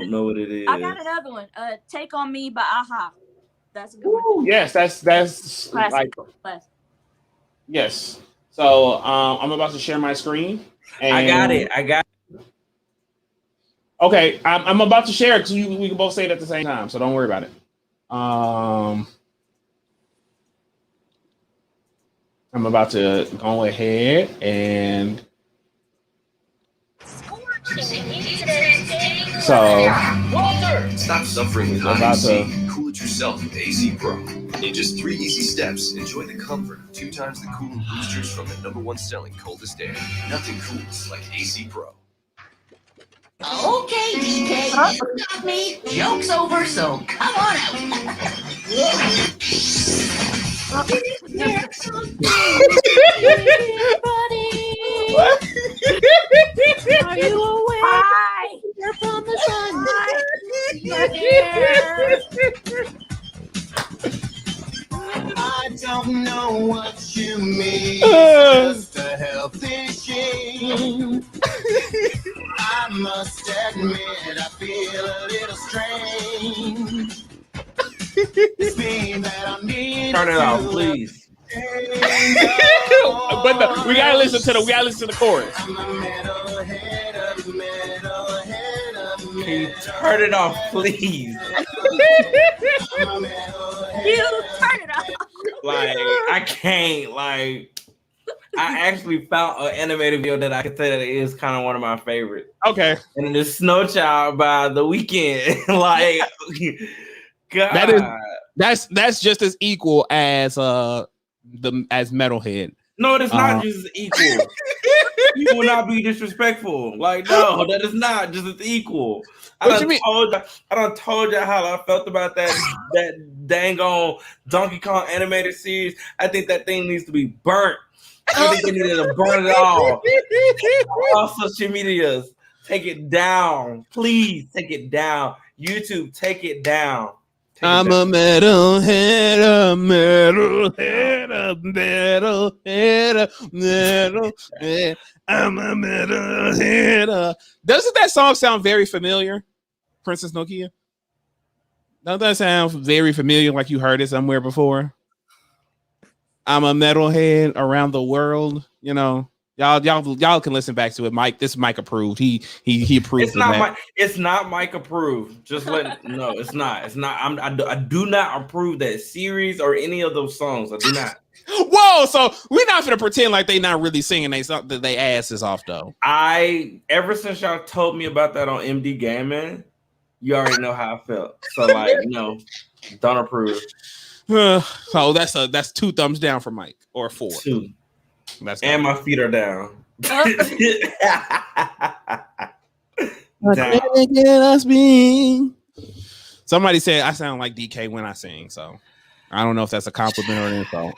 know what it is. I got another one. Take on Me by Aha. That's a good one. Yes, that's classic. Yes. So I'm about to share my screen. I got it. Okay, I'm about to share it because we can both say it at the same time, so don't worry about it. I'm about to go ahead and So, Walter, stop suffering. I'm about to to self-AC Pro. In just 3 easy steps, enjoy the comfort of 2 times the cooling boosters from the #1 selling coldest air. Nothing cools like AC Pro. Okay, DK, you got me. Joke's over, so come on out. Are you awake? Hi. You're from the sunlight. You're here. I don't know what you mean. Just a healthy shame. I must admit, I feel a little strange. It's me that I need. Turn it off, please. But we gotta listen to the chorus. I'm a metalhead, a metalhead, a Can you metalhead. turn it off, please? I'm a metalhead. You turn it off. Like, I can't. Like, I actually found an animated video that I can say that is kind of one of my favorites. Okay, And it is Snow Child by The Weeknd. Like, God. that's just as equal as Metalhead. No, it's not just equal. You will not be disrespectful. Like, no, that is not just as equal. What you mean? I done told you how I felt about that dang on Donkey Kong animated series. I think that thing needs to be burnt. I think they need to burn it all. All social medias. Take it down. Please take it down. YouTube, take it down. Take it I'm down. a metalhead, a metalhead, a metalhead, a metalhead. I'm a metalhead. Doesn't that song sound very familiar, Princess Nokia? Doesn't that sound very familiar, like you heard it somewhere before? I'm a metalhead around the world. You know, y'all can listen back to it. Mike, this Mike approved. He approved. It's not it's not Mike approved. Just no, it's not. It's not. I do not approve that series or any of those songs. I do not. Whoa! So we're not gonna pretend like they not really singing they asses off though. Ever since y'all told me about that on MD Gaming, you already know how I felt. So like, no, don't approve. So that's 2 thumbs down for Mike, or 4. 2. That's And my feet are down. Down. Somebody said I sound like DK when I sing, so I don't know if that's a compliment or an insult.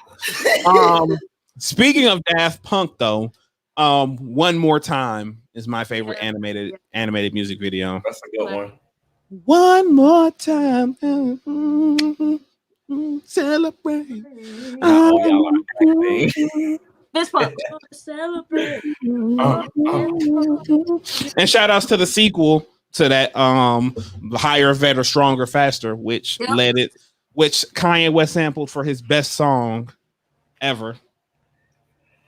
Speaking of Daft Punk, though, One More Time is my favorite animated music video. That's a good one. One more time, celebrate. Y'all are acting. This one. Celebrate. And shout outs to the sequel to that Higher, Better, Stronger, Faster, which Kanye West sampled for his best song ever.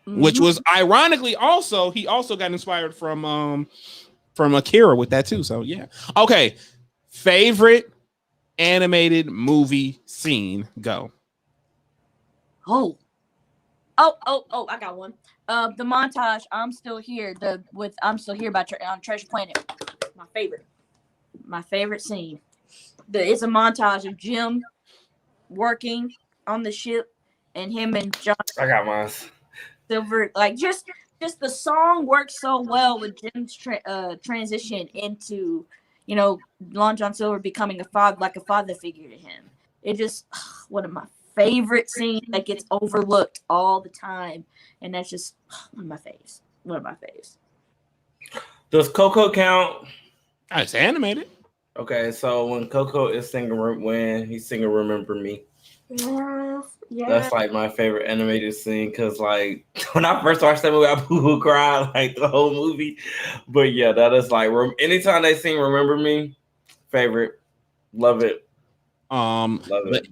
Which was ironically he also got inspired from Akira with that too. So yeah. Okay. Favorite animated movie scene, go. Oh, I got one. The montage. I'm still here. I'm still here by Treasure Planet. My favorite scene. It's a montage of Jim working on the ship and him and John I got mine. Silver. Like just the song works so well with Jim's transition into, you know, Long John Silver becoming a father figure to him. It just one of my favorite scene that gets overlooked all the time, and that's just one of my faves. Does Coco count? It's animated. Okay, so when Coco is when he's singing "Remember Me," that's like my favorite animated scene. Cause like when I first watched that movie, I boo-hoo cried like the whole movie. But yeah, that is like anytime they sing "Remember Me," favorite, love it. Love it.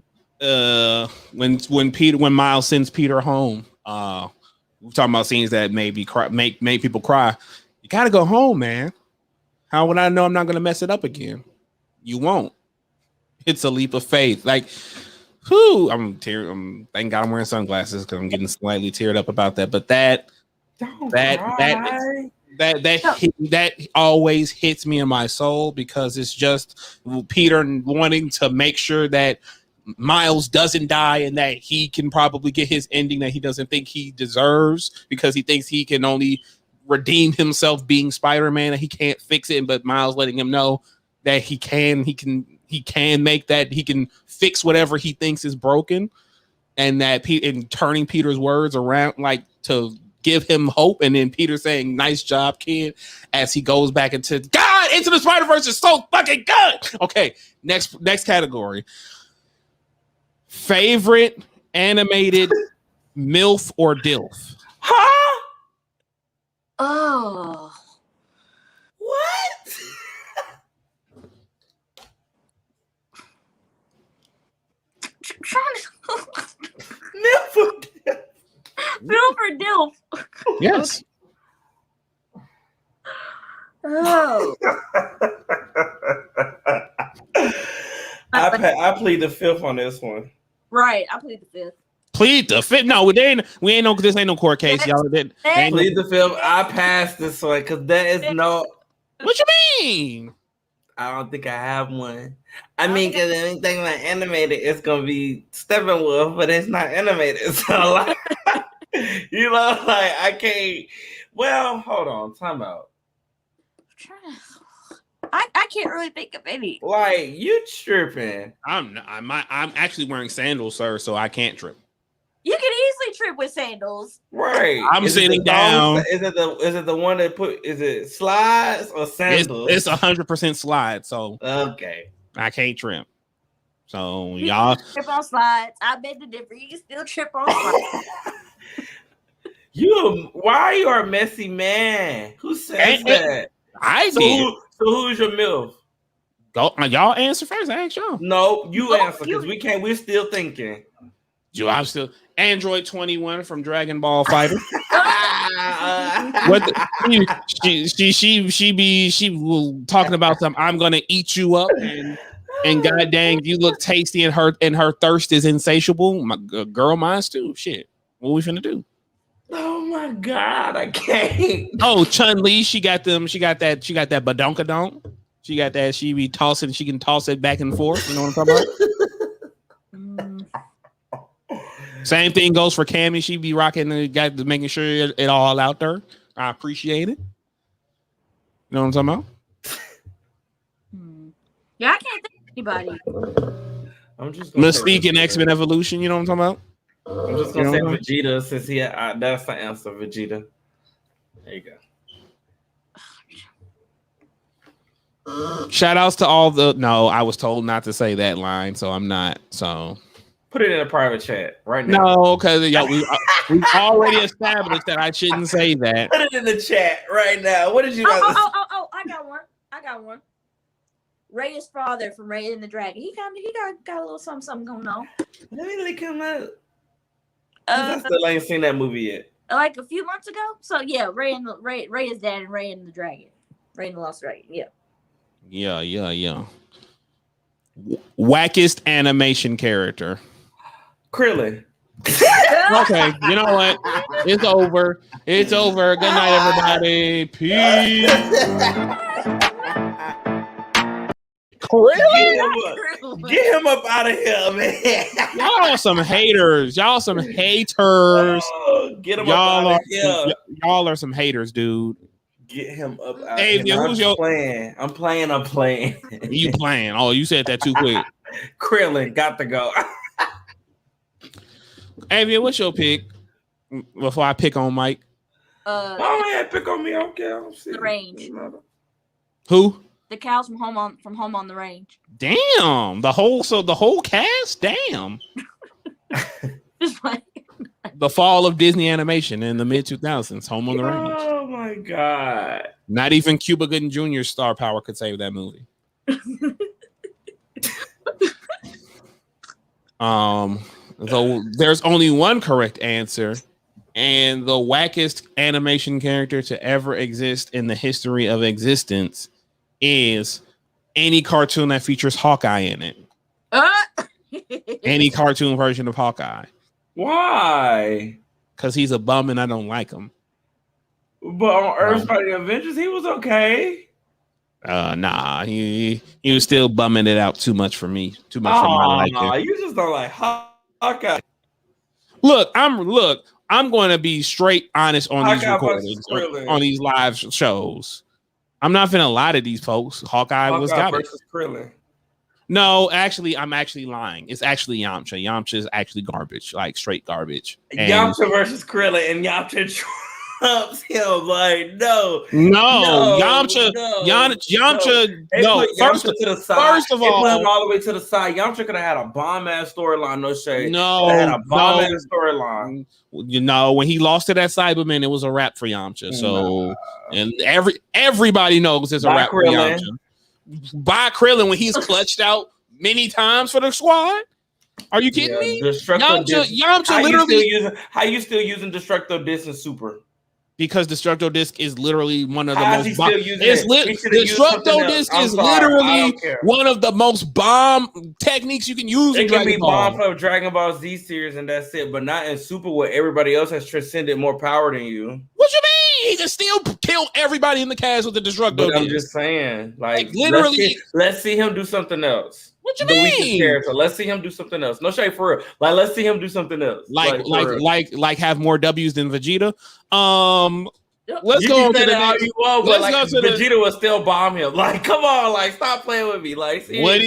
When Miles sends Peter home, we're talking about scenes that make people cry. You gotta go home, man. How would I know I'm not gonna mess it up again? You won't. It's a leap of faith. Like, thank God I'm wearing sunglasses because I'm getting slightly teared up about that. But that that always hits me in my soul because it's just Peter wanting to make sure that Miles doesn't die and that he can probably get his ending that he doesn't think he deserves because he thinks he can only redeem himself being Spider-Man and he can't fix it. But Miles letting him know that he can make that, he can fix whatever he thinks is broken, and that in turning Peter's words around like to give him hope, and then Peter saying, "Nice job, kid," as he goes back into the Spider-Verse is so fucking good. Okay, next category. Favorite animated MILF or DILF? Huh? Oh, What? trying to Never. Bill for Dilf. Yes. Oh, I plead the fifth on this one. right. I plead the fifth. Plead the fifth. No, we ain't no. This ain't no court case, y'all. Ain't no, Plead the fifth. I passed this one because there is no. what you mean? I don't think I have one. I mean, because anything about animated, it's gonna be Steppenwolf, but it's not animated. So, like, you know, like I can't. Well, hold on, time out. I can't really think of any. Like you tripping? I'm actually wearing sandals, sir, so I can't trip. You can easily trip with sandals. Right? I'm Is it sitting the thong- down. Is it the one that put? Is it slides or sandals? It's 100% slide, so Okay. I can't trip. So You y'all, can trip on slides. I beg to differ. You can still trip on slides. Why are you a messy man? Who says that? I So, did. who's your MILF? Go, y'all answer first. I asked y'all. No, you No, answer because you- we can't. We're still thinking. I'm still Android 21 from Dragon Ball Fighter. what What she will talking about some. I'm gonna eat you up, and god dang, you look tasty, and her thirst is insatiable. My girl, mine's too. Shit, what we finna do? Oh my god, I can't. Oh, Chun-Li, she got that badonkadonk. She got that. She be tossing. She can toss it back and forth. You know what I'm talking about? Same thing goes for Cammy. She be rocking the got making sure it all out there. I appreciate it. You know what I'm talking about? Yeah, I can't think of anybody. I'm just gonna say Mystique and Vegeta. X-Men Evolution. You know what I'm talking about? I'm just gonna You say know what? Vegeta since that's the answer, Vegeta. There you go. Shout outs to all the. No, I was told not to say that line, so I'm not. So Put it in a private chat right now. no, because we've already established that I shouldn't say that. Put it in the chat right now. What did you? Oh, I got one. Ray's father from Ray and the Dragon. He got a little something going on. Let me look him up. I still ain't seen that movie yet. Like a few months ago. So yeah, Ray is dad and Ray and the Dragon. Ray and the Lost Dragon. Yeah. Yeah. Wackest animation character. Krillin. Okay, you know what? It's over. It's over. Good night, everybody. Peace. Get him up out of here, man. Y'all some haters. Y'all some haters. Oh, get him Y'all up out are of here. y'all are some haters, dude. Get him up out Hey, of here. who's your- playing? I'm playing. You playing? Oh, you said that too quick. Krillin got to go. Avian, what's your pick? Before I pick on Mike. Oh yeah, pick on me. Okay, I'm The Range. Who? The cows from Home on the Range. Damn. The whole cast? Damn. Just like The fall of Disney animation in the mid 2000s. Home on the Range. Oh my god. Not even Cuba Gooding Jr.'s star power could save that movie. So there's only one correct answer, and the wackest animation character to ever exist in the history of existence is any cartoon that features Hawkeye in it. Any cartoon version of Hawkeye. Why? Because he's a bum and I don't like him. But on Earth Fighting Avengers, he was okay. Nah, he was still bumming it out too much for me. Too much for my liking. You just don't like Hawkeye. Look, I'm going to be straight honest on these Hawkeye recordings, versus Krillin. on these live shows. I'm not finna lie to these folks. Hawkeye was got it. versus Krillin. No, actually, I'm actually lying. It's actually Yamcha. Yamcha is actually garbage, like straight garbage. And Yamcha versus Krillin, and Yamcha trumps him. Like, no, Yamcha, no, Yamcha. They No, put Yamcha to the side. first of They put him all, all the way to the side. Yamcha could have had a bomb ass storyline. No shade. No, They had a bomb ass storyline. you know, when he lost to that Cyberman, it was a wrap for Yamcha. So, and everybody knows it's a wrap for Yamcha. By Krillin when he's clutched out many times for the squad. Are you kidding me? Yamcha literally. How you still using Destructo Disc and Super? Because Destructo Disc is literally one of the How's most. Destructo Disc is literally one of the most bomb techniques you can use. It in can Dragon be Ball. bomb for Dragon Ball Z series and that's it, but not in Super where everybody else has transcended more power than you. What you mean? He can still kill everybody in the cast with the Destructo But Disc. I'm just saying, like literally. Let's see him do something else. What you mean? Character. Let's see him do something else. No shade for real. Like, let's see him do something else. Like have more W's than Vegeta. Let's you go can to say the that all next. you want, but like Vegeta will still bomb him. Like, come on, like stop playing with me. Like, would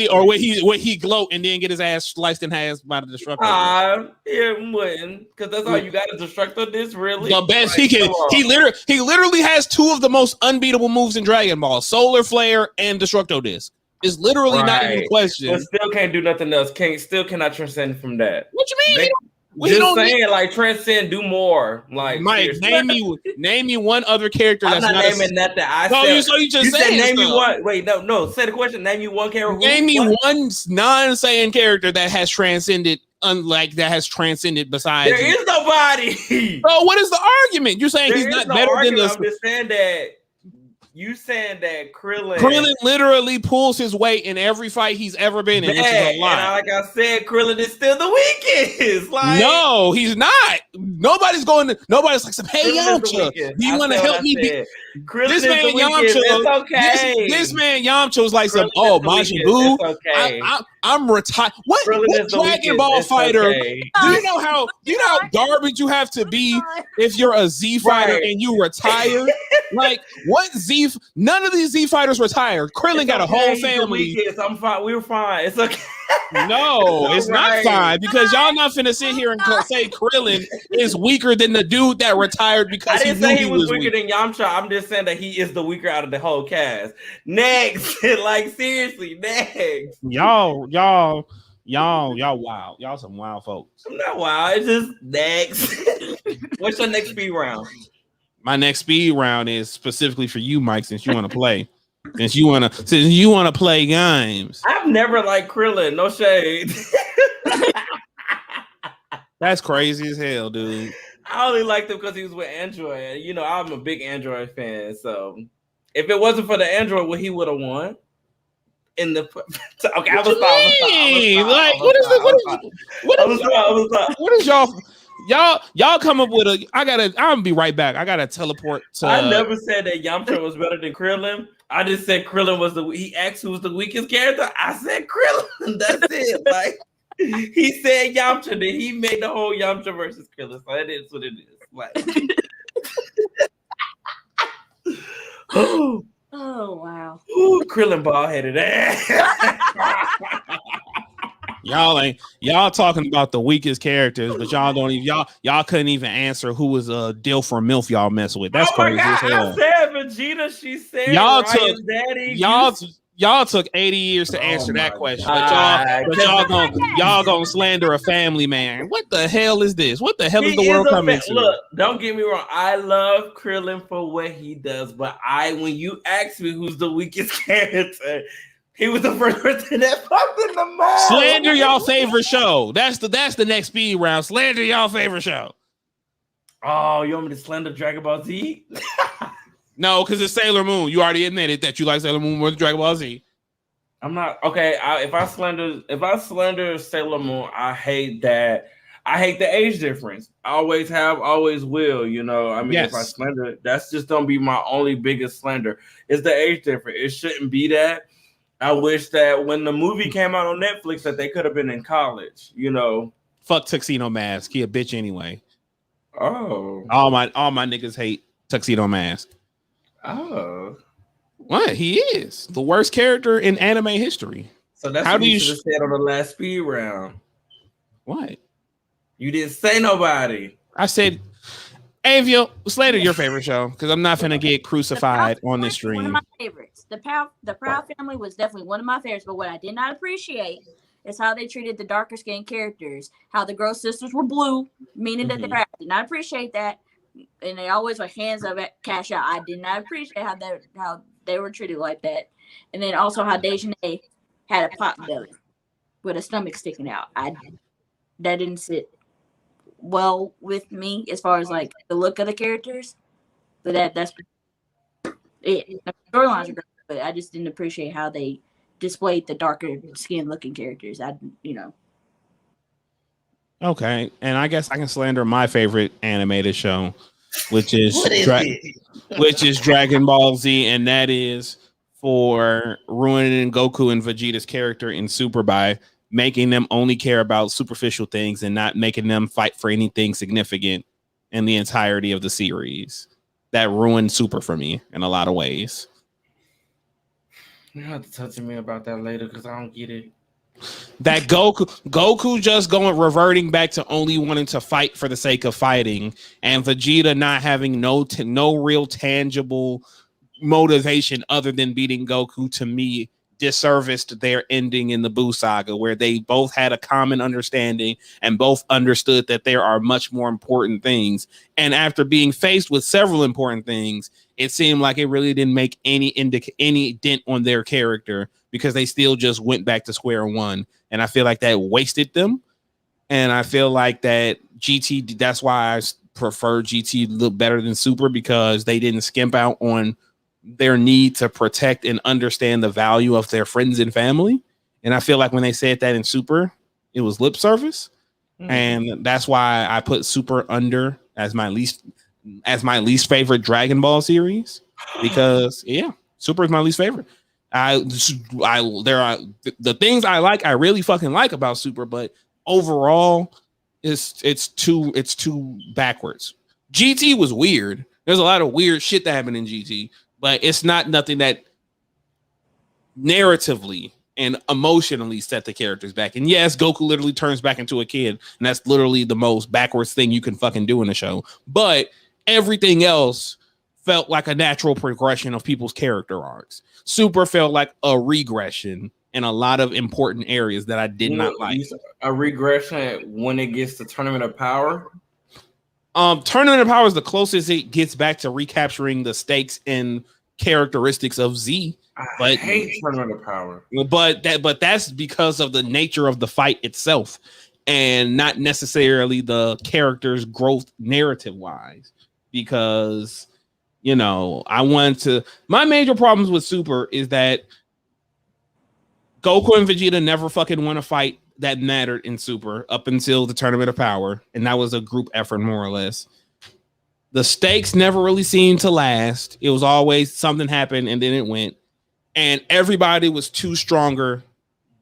he gloat and then get his ass sliced in half by the Destructo? Yeah, wouldn't, because that's all you got to Destructo Disc. Really, the best like, he can. He literally has two of the most unbeatable moves in Dragon Ball: Solar Flare and Destructo Disc. It's literally not even a question. But still can't do nothing else. Cannot transcend from that. What you mean? Just saying, like transcend, do more. Like Mike, name me one other character that's not naming nothing. You just said name me one. Wait, no. Say the question. Name me one character. Name me one non-Saiyan character that has transcended. Unlike that has transcended besides. There is nobody. So what is the argument? You're saying he's not better than the. I'm just saying that. You saying that Krillin literally pulls his weight in every fight he's ever been in, which is a lot. And like I said, Krillin is still the weakest. Like, no, he's not. Nobody's like, hey, Yamcha, do you want to help me? This man Yamcha, okay. This man Yamcha was like, Majin Buu. Okay. I'm retired. What Dragon Ball fighter? Okay. Do you know how garbage you have to be if you're a Z fighter and you retire? Like what Z? None of these Z fighters retired. Krillin got a whole family. I'm fine. We were fine. It's okay. No, it's not fine because y'all not finna sit here and say Krillin is weaker than the dude that retired because I didn't say he was weaker than Yamcha. I'm just saying that he is the weaker out of the whole cast. Next, like seriously, next. Y'all wild. Y'all some wild folks. I'm not wild. It's just next. What's your next speed round? My next speed round is specifically for you, Mike, since you want to play. Since you want to play games. I've never liked Krillin. No shade. That's crazy as hell, dude. I only liked him because he was with Android. You know, I'm a big Android fan. So if it wasn't for the Android, well, he would have won. In the okay, I was what is y'all come up with a? I'm gonna be right back. I gotta teleport to. I never said that Yamcha was better than Krillin. I just said Krillin was he asked who was the weakest character. I said Krillin. That's it. Like he said Yamcha, then he made the whole Yamcha versus Krillin. So that is what it is. Like Oh wow! Ooh, Krillin bald headed ass. Y'all talking about the weakest characters, but y'all couldn't even answer who was a deal for MILF y'all mess with. That's crazy as hell. I said Vegeta. She said y'all took 80 years to answer that question. But y'all gonna slander a family man. What the hell is this? What the hell is the world coming to? Look, don't get me wrong. I love Krillin for what he does, but when you ask me who's the weakest character, he was the first person that fucked in the mouth. Slander y'all favorite show. That's the next speed round. Slander y'all favorite show. Oh, you want me to slander Dragon Ball Z? No, because it's Sailor Moon. You already admitted that you like Sailor Moon more than Dragon Ball Z. I'm not okay. If I slander Sailor Moon, I hate that. I hate the age difference. I always have, always will. You know, I mean, if I Yes. slender, that's just gonna be my only biggest slender. Is the age difference? It shouldn't be that. I wish that when the movie came out on Netflix, that they could have been in college. You know. Fuck Tuxedo Mask. He a bitch anyway. Oh. All my niggas hate Tuxedo Mask. Oh. What? He is the worst character in anime history. So that's How what do you you should have said on the last speed round. What? You didn't say nobody. I said, Avio, Slater, your favorite show, because I'm not gonna get crucified on this One of stream. my favorites. The Proud Family was definitely one of my favorites. But what I did not appreciate is how they treated the darker skinned characters. How the girl sisters were blue, meaning that they're. I did not appreciate that, and they always were hands up at Cash Out. I did not appreciate how they were treated like that, and then also how Dejanay had a pot belly with a stomach sticking out. That didn't sit well with me as far as like the look of the characters. But that's it. The storylines are great, but I just didn't appreciate how they displayed the darker skin looking characters. Okay, and I guess I can slander my favorite animated show, which is What is it? which is Dragon Ball Z, and that is for ruining Goku and Vegeta's character in Super by making them only care about superficial things and not making them fight for anything significant in the entirety of the series. That ruined Super for me in a lot of ways. You have to touch me about that later because I don't get it. That Goku just reverting back to only wanting to fight for the sake of fighting, and Vegeta not having no real tangible motivation other than beating Goku, to me disserviced their ending in the Buu saga, where they both had a common understanding and both understood that there are much more important things. And after being faced with several important things, it seemed like it really didn't make any dent on their character, because they still just went back to square one. And I feel like that wasted them. And I feel like that GT, that's why I prefer GT a little better than Super, because they didn't skimp out on their need to protect and understand the value of their friends and family. And I feel like when they said that in Super, it was lip service. And that's why I put Super under as my least favorite Dragon Ball series, because Super is my least favorite. There are the things I like, I really fucking like about Super, but overall it's too backwards. GT was weird. There's a lot of weird shit that happened in GT, but it's not nothing that narratively and emotionally set the characters back. And yes, Goku literally turns back into a kid, and that's literally the most backwards thing you can fucking do in a show. But everything else felt like a natural progression of people's character arcs. Super felt like a regression in a lot of important areas that I did not like. A regression when it gets to Tournament of Power. Tournament of Power is the closest it gets back to recapturing the stakes and characteristics of Z. I hate Tournament of Power. But that's because of the nature of the fight itself, and not necessarily the character's growth narrative wise. Because my major problems with Super is that Goku and Vegeta never fucking won a fight that mattered in Super up until the Tournament of Power, and that was a group effort more or less. The stakes never really seemed to last. It was always something happened and then it went, and everybody was too stronger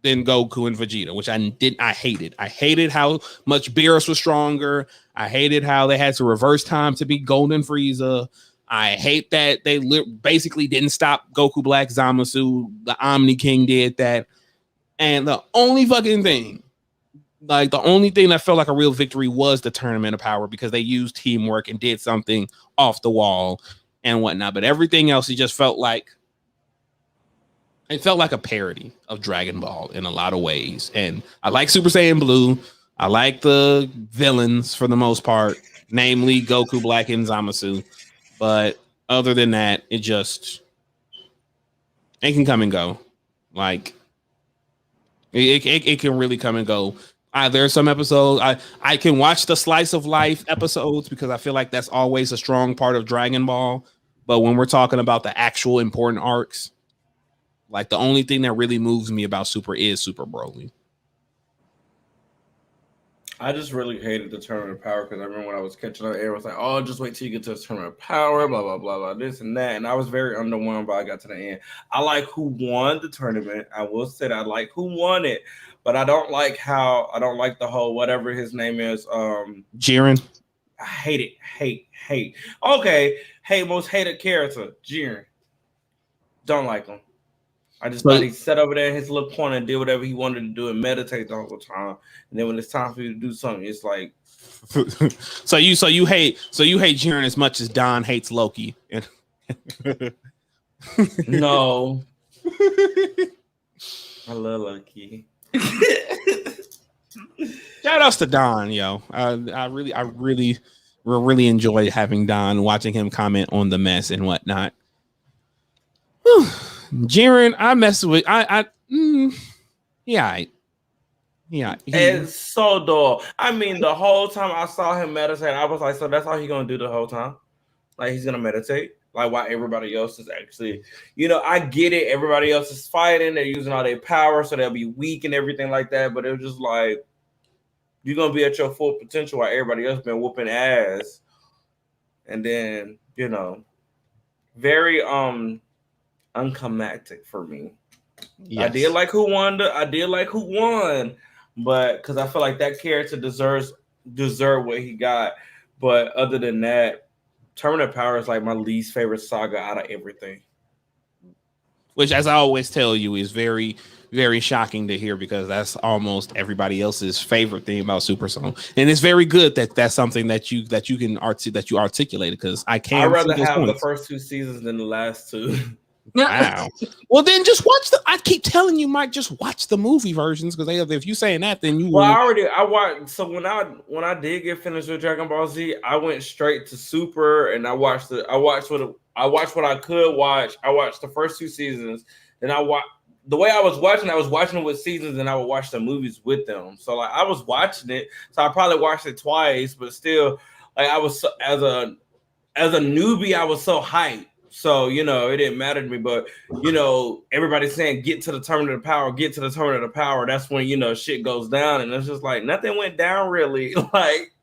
than Goku and Vegeta, which I hated. I hated how much Beerus was stronger. I hated how they had to reverse time to beat Golden Frieza. I hate that they basically didn't stop Goku Black Zamasu. The Omni King did that. And the only thing that felt like a real victory was the Tournament of Power, because they used teamwork and did something off the wall and whatnot. But everything else, it felt like a parody of Dragon Ball in a lot of ways. And I like Super Saiyan Blue. I like the villains for the most part, namely Goku Black and Zamasu. But other than that, it can come and go. Like it can really come and go. There's some episodes I can watch the slice of life episodes, because I feel like that's always a strong part of Dragon Ball. But when we're talking about the actual important arcs, like the only thing that really moves me about Super is Super Broly. I just really hated the tournament of power because I remember when I was catching up, everyone was like, "Oh, just wait till you get to the tournament of power, blah blah blah blah, this and that." And I was very underwhelmed, but I got to the end. I like who won the tournament. I will say that I like who won it, but I don't like the whole whatever his name is. Jiren. I hate it. Hate. Okay, most hated character, Jiren. Don't like him. I just thought he sat over there in his little corner and did whatever he wanted to do and meditate the whole time. And then when it's time for you to do something, it's like so you hate Jiren as much as Don hates Loki. no. I love Loki. Shout outs to Don, yo. I really enjoy having Don, watching him comment on the mess and whatnot. Jiren, I mess with yeah. It's so dull. I mean, the whole time I saw him meditate, I was like, so that's all he's gonna do the whole time? Like he's gonna meditate? Like while everybody else is actually, I get it, everybody else is fighting, they're using all their power, so they'll be weak and everything like that. But it was just like you're gonna be at your full potential while everybody else been whooping ass. And then, very unclimactic for me. Yes. I did like who won, but because I feel like that character deserved what he got. But other than that, Tournament of Power is like my least favorite saga out of everything. Which, as I always tell you, is very, very shocking to hear because that's almost everybody else's favorite thing about Super Song, and it's very good that that's something that you articulated because I'd rather have the first 2 seasons than the last 2. Wow. Well, then just watch I keep telling you, Mike, just watch the movie versions because if you saying that, then you. Well, I watched. So when I did get finished with Dragon Ball Z, I went straight to Super and I watched what I could watch. I watched the first 2 seasons. Then the way I was watching it with seasons, and I would watch the movies with them. So like I was watching it. So I probably watched it twice, but still, like I was as a newbie, I was so hyped. So, it didn't matter to me, but, everybody's saying, get to the Tournament of Power, get to the Tournament of Power. That's when, shit goes down. And it's just like, nothing went down really. Like,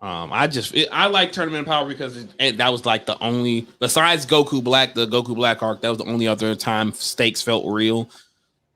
I like Tournament of Power because that was like the only, besides the Goku Black arc, that was the only other time stakes felt real.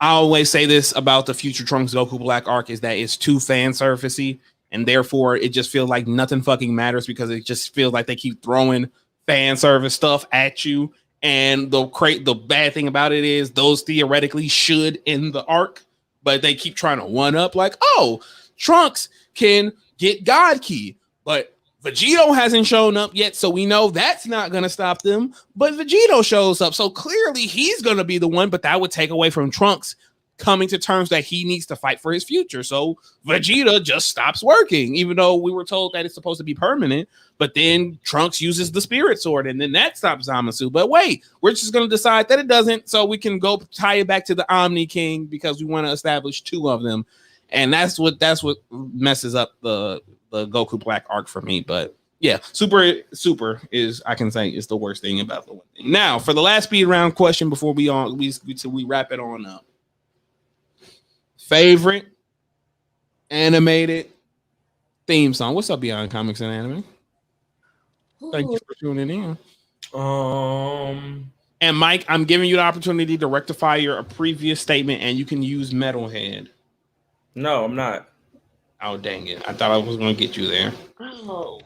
I always say this about the Future Trunks Goku Black arc is that it's too fan surfacey. And therefore, it just feels like nothing fucking matters because it just feels like they keep throwing fan service stuff at you. And the bad thing about it is those theoretically should end the arc, but they keep trying to one up like, oh, Trunks can get God Key, but Vegito hasn't shown up yet, so we know that's not going to stop them. But Vegito shows up, so clearly he's going to be the one, but that would take away from Trunks coming to terms that he needs to fight for his future. So Vegeta just stops working, even though we were told that it's supposed to be permanent. But then Trunks uses the Spirit Sword, and then that stops Zamasu. But wait, we're just going to decide that it doesn't, so we can go tie it back to the Omni King because we want to establish 2 of them. And that's what messes up the Goku Black arc for me. But yeah, Super is, I can say, is the worst thing about the one thing. Now, for the last speed round question before we wrap it on up. Favorite animated theme song. What's up, Beyond Comics and Anime? Thank you for tuning in. And Mike, I'm giving you the opportunity to rectify your previous statement, and you can use Metalhead. No, I'm not. Oh, dang it. I thought I was going to get you there. Oh.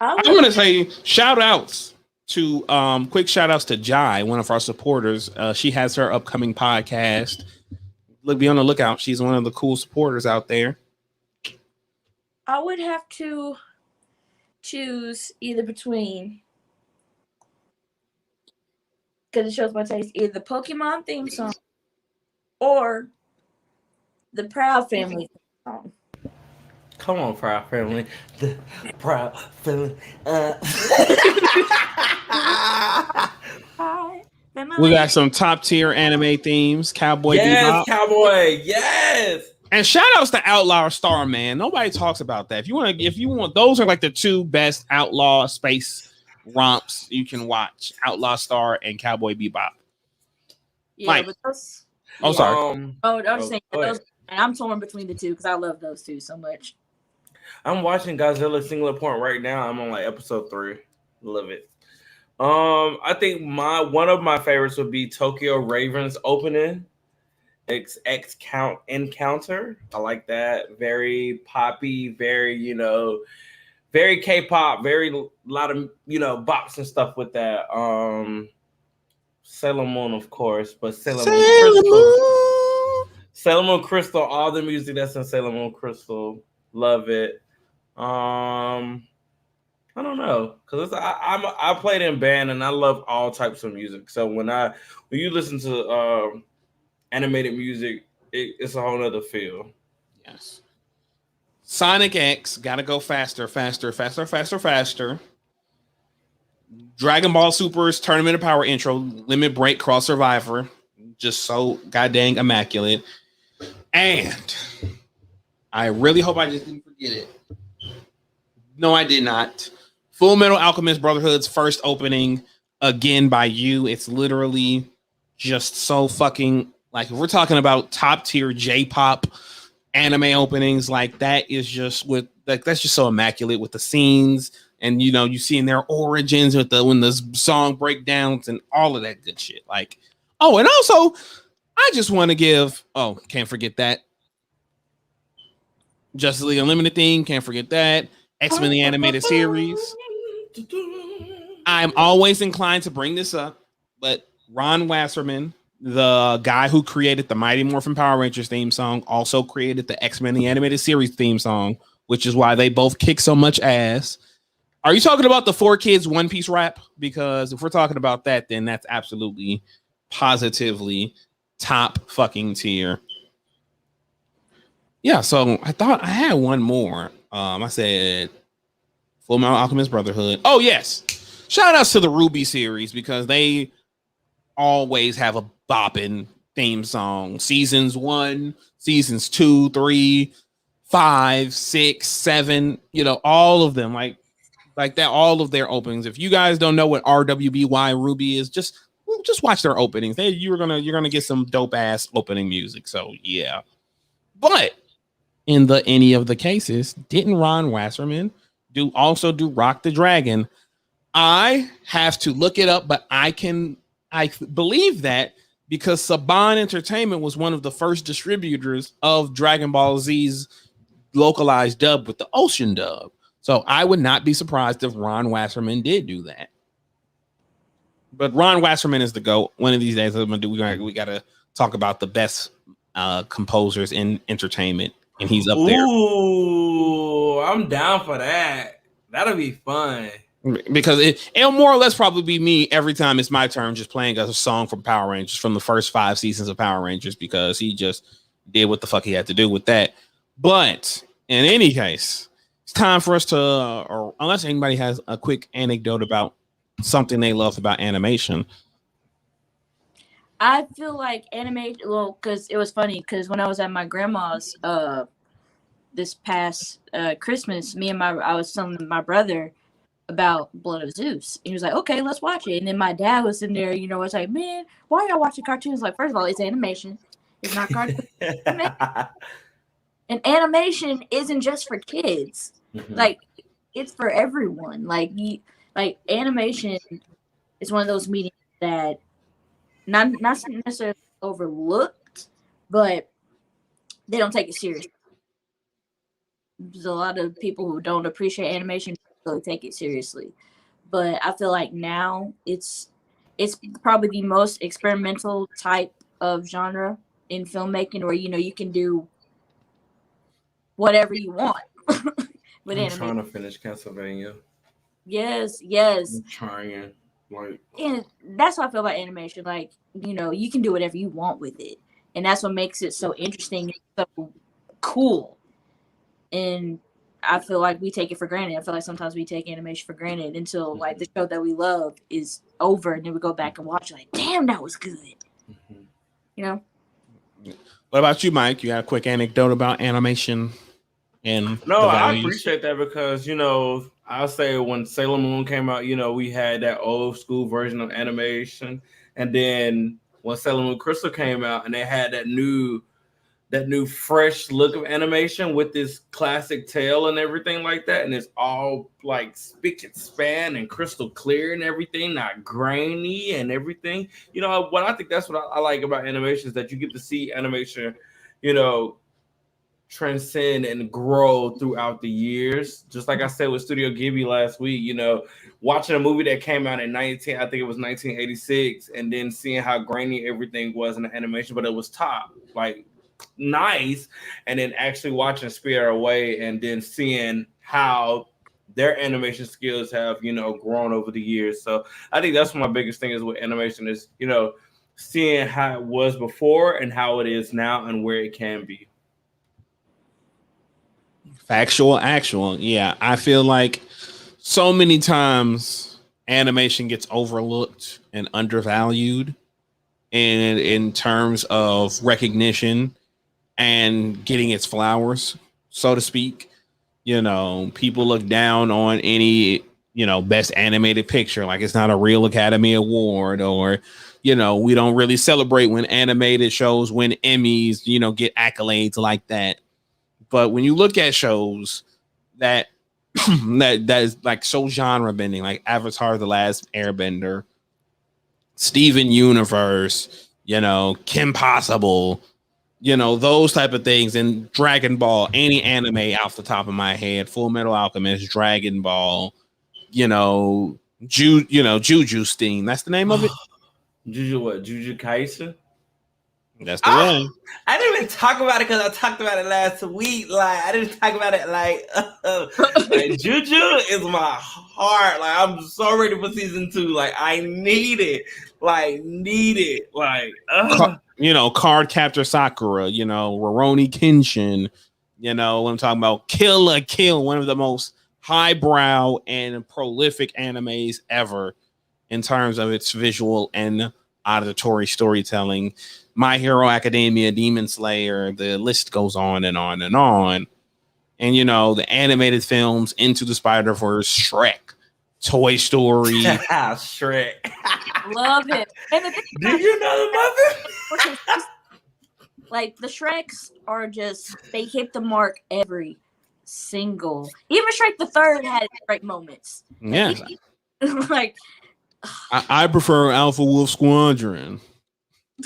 I'm going to say shout outs to quick shout outs to Jai, one of our supporters. She has her upcoming podcast. Be on the lookout. She's one of the cool supporters out there. I would have to choose either between, because it shows my taste, either the Pokemon theme song or the Proud Family theme song. Come on, Proud Family. The Proud Family. We got some top tier anime themes. Cowboy Bebop. Cowboy. Yes. And shout outs to Outlaw Star, man. Nobody talks about that. If you want, those are like the 2 best outlaw space romps you can watch. Outlaw Star and Cowboy Bebop. Yeah, Mike. but Oh, sorry. Oh, I'm just saying go those. ahead. And I'm torn between the two because I love those two so much. I'm watching Godzilla Singular Point right now. I'm on like episode 3. Love it. I think one of my favorites would be Tokyo Ravens opening. X Count Encounter. I like that. Very poppy, very, very K-pop, very lot of, bops and stuff with that. Sailor Moon, of course, but Sailor Moon Crystal. Sailor Moon Crystal, all the music that's in Sailor Moon Crystal. Love it. I don't know, because I played in band and I love all types of music. So when you listen to animated music, it's a whole other feel. Yes. Sonic X, gotta go faster. Dragon Ball Super's Tournament of Power intro, Limit Break, Cross Survivor, just so goddamn immaculate. And I really hope I just didn't forget it. No, I did not. Full Metal Alchemist Brotherhood's first opening, again by you. It's literally just so fucking, like, if we're talking about top tier J-pop anime openings, like that is just that's just so immaculate with the scenes, and you seeing their origins with when the song breakdowns and all of that good shit. Like, oh, and also I just want to can't forget that Justice League Unlimited theme, can't forget that. X-Men the Animated Series. I'm always inclined to bring this up, but Ron Wasserman, the guy who created the Mighty Morphin Power Rangers theme song, also created the X-Men the Animated Series theme song, which is why they both kick so much ass. Are you talking about the 4Kids One Piece rap? Because if we're talking about that, then that's absolutely, positively top fucking tier. Yeah, so I thought I had one more. I said Full Metal Alchemist Brotherhood. Oh, yes. Shout outs to the Ruby series because they always have a bopping theme song. Seasons 1, seasons 2, 3, 5, 6, 7, all of them. Like that, all of their openings. If you guys don't know what RWBY Ruby is, just watch their openings. You're gonna get some dope ass opening music. So yeah. But in any of the cases, didn't Ron Wasserman also do Rock the Dragon? I have to look it up, but I believe that because Saban Entertainment was one of the first distributors of Dragon Ball Z's localized dub with the Ocean dub. So I would not be surprised if Ron Wasserman did do that. But Ron Wasserman is the GOAT. One of these days, we got to talk about the best composers in entertainment, and he's up there. Ooh, I'm down for that. That'll be fun. Because it'll more or less probably be me every time it's my turn just playing a song from Power Rangers from the first 5 seasons of Power Rangers because he just did what the fuck he had to do with that. But in any case, it's time for us to, or unless anybody has a quick anecdote about something they love about animation. I feel like animation, because it was funny because when I was at my grandma's this past Christmas, I was telling my brother about Blood of Zeus. He was like, okay, let's watch it. And then my dad was in there, was like, man, why are y'all watching cartoons? Like, first of all, it's animation. It's not cartoon. And animation isn't just for kids. Mhm. Like, it's for everyone. Like animation is one of those mediums that not necessarily overlooked, but they don't take it seriously. There's a lot of people who don't appreciate animation, really take it seriously. But I feel like now it's probably the most experimental type of genre in filmmaking, where you can do whatever you want with I'm animation. trying to finish Castlevania. Yes. I'm trying. And that's what I feel about animation. Like, you can do whatever you want with it. And that's what makes it so interesting and so cool. And I feel like we take it for granted. I feel like sometimes we take animation for granted until like the show that we love is over, and then we go back and watch like, damn, that was good. Mm-hmm. What about you, Mike? You got a quick anecdote about animation? No, I appreciate that because I'll say when Sailor Moon came out, we had that old school version of animation, and then when Sailor Moon Crystal came out, and they had that new fresh look of animation with this classic tail and everything like that, and it's all like spick and span and crystal clear and everything, not grainy and everything. You know what? I think that's what I like about animation, is that you get to see animation, you know, transcend and grow throughout the years. Just like I said with Studio Ghibli last week, you know, watching a movie that came out in 1986, and then seeing how grainy everything was in the animation, but it was top, like nice, and then actually watching Spirit Away and then seeing how their animation skills have, you know, grown over the years. So I think that's my biggest thing is with animation is, you know, seeing how it was before and how it is now and where it can be. Factual, actual. Yeah, I feel like so many times animation gets overlooked and undervalued in terms of recognition and getting its flowers, so to speak. You know, people look down on any, you know, best animated picture like it's not a real Academy Award, or, you know, we don't really celebrate when animated shows win Emmys, you know, get accolades like that. But when you look at shows that that is like so genre bending, like Avatar: The Last Airbender, Steven Universe, you know, Kim Possible, you know, those type of things, and Dragon Ball, any anime off the top of my head, Full Metal Alchemist, Dragon Ball, you know, Juju Steam, that's the name of it. Juju Kaisen? That's the one. I didn't even talk about it because I talked about it last week. Like I didn't talk about it like Juju is my heart. Like I'm so ready for season 2. Like I need it. Like You know, Card Captor Sakura, you know, Rurouni Kenshin, you know what I'm talking about. Kill la Kill, one of the most highbrow and prolific animes ever in terms of its visual and auditory storytelling. My Hero Academia, Demon Slayer, the list goes on and on and on. And, you know, the animated films, Into the Spider-Verse, Shrek, Toy Story. Shrek. Love it. And the thing Did you know the mother? like the Shreks are just, they hit the mark every single. Even Shrek the Third had great moments. Yeah. Like I prefer Alpha Wolf Squadron.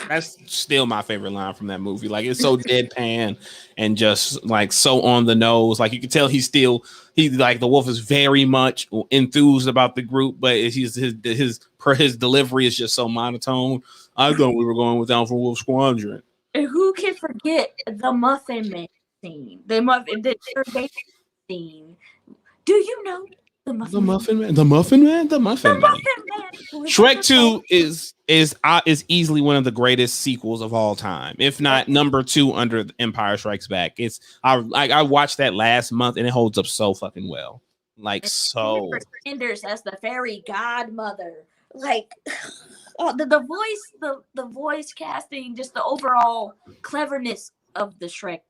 That's still my favorite line from that movie. Like it's so deadpan and just like so on the nose. Like you can tell he's like the wolf is very much enthused about the group, but his delivery is just so monotone. I thought we were going with Alpha Wolf Squadron. and who can forget the Muffin Man scene? The scene. Do you know the Muffin Man? The Muffin Man. Man. Shrek 2 is easily one of the greatest sequels of all time, if not number 2 under Empire Strikes Back. I watched that last month and it holds up so fucking well. Like so. Sanders as the fairy godmother. Like the voice casting, just the overall cleverness of the Shrek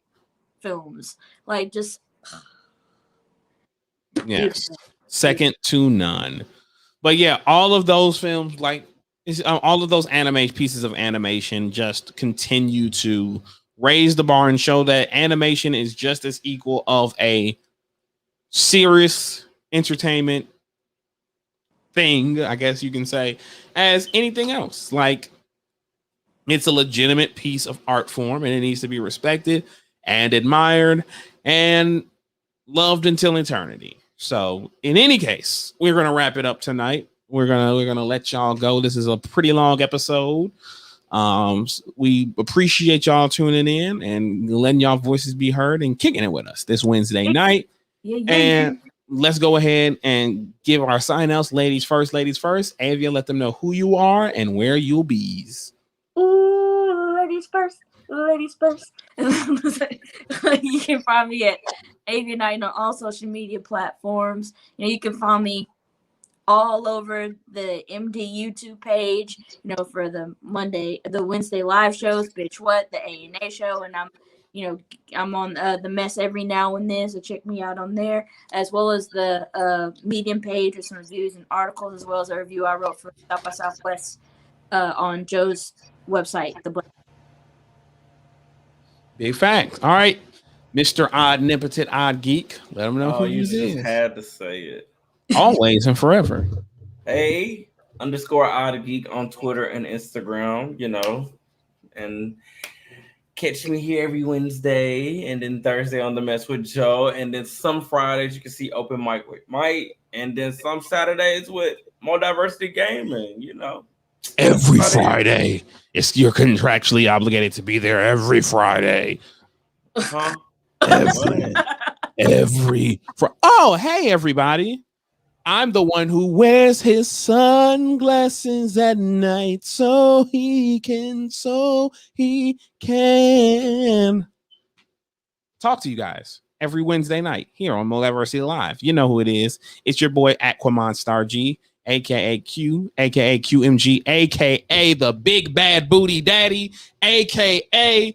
films. Like just yes. Second to none. But yeah, all of those films, like all of those pieces of animation just continue to raise the bar and show that animation is just as equal of a serious entertainment thing, I guess you can say, as anything else. Like it's a legitimate piece of art form and it needs to be respected and admired and loved until eternity. So in any case, we're going to wrap it up tonight. We're going to let y'all go. This is a pretty long episode. We appreciate y'all tuning in and letting y'all voices be heard and kicking it with us this Wednesday night. And let's go ahead and give our sign outs. Ladies first. Avia, let them know who you are and where you'll be. Ooh, ladies first. You can find me at Avia Knight on all social media platforms. You know, you can find me all over the MD YouTube page, you know, for the Wednesday live shows, Bitch What, the A&A show, and I'm on the Mess every now and then, so check me out on there, as well as the Medium page with some reviews and articles, as well as a review I wrote for South by Southwest on Joe's website, the Big fact. All right, Mr. Omnipotent Odd Geek. Let them know Oh, who you you just is. had to say it. Always and forever. A_odd geek on Twitter and Instagram, you know, and catch me here every Wednesday and then Thursday on The Mess with Joe. And then some Fridays you can see Open Mic with Mike. And then some Saturdays with More Diversity Gaming, you know. Every Friday. You're contractually obligated to be there every Friday. Huh? Oh, hey, everybody. I'm the one who wears his sunglasses at night so he can talk to you guys every Wednesday night here on Multiversity Live. You know who it is. It's your boy Aquaman Star G, aka Q, aka QMG, aka the Big Bad Booty Daddy, aka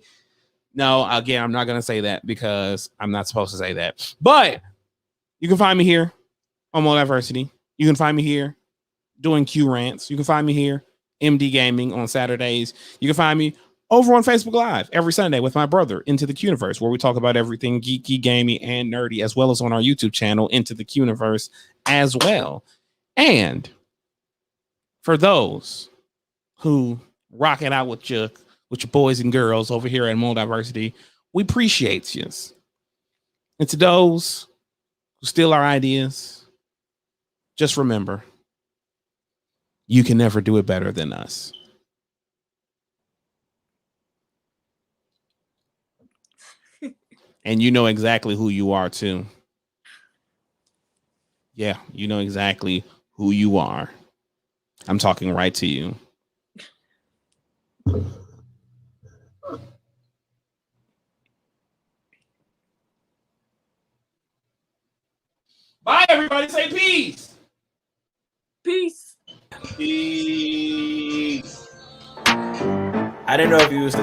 no, again, I'm not gonna say that because I'm not supposed to say that. But you can find me here on Multiversity. You can find me here doing Q rants. You can find me here, MD Gaming on Saturdays. You can find me over on Facebook Live every Sunday with my brother, Into the Quniverse, where we talk about everything geeky, gamey, and nerdy, as well as on our YouTube channel, Into the Quniverse, as well. And for those who rock it out with your boys and girls over here at Multiversity, we appreciate you. And to those who steal our ideas, just remember, you can never do it better than us. And you know exactly who you are, too. Yeah, you know exactly who you are. I'm talking right to you. Bye, everybody. Say peace. Peace. Peace. I didn't know if you was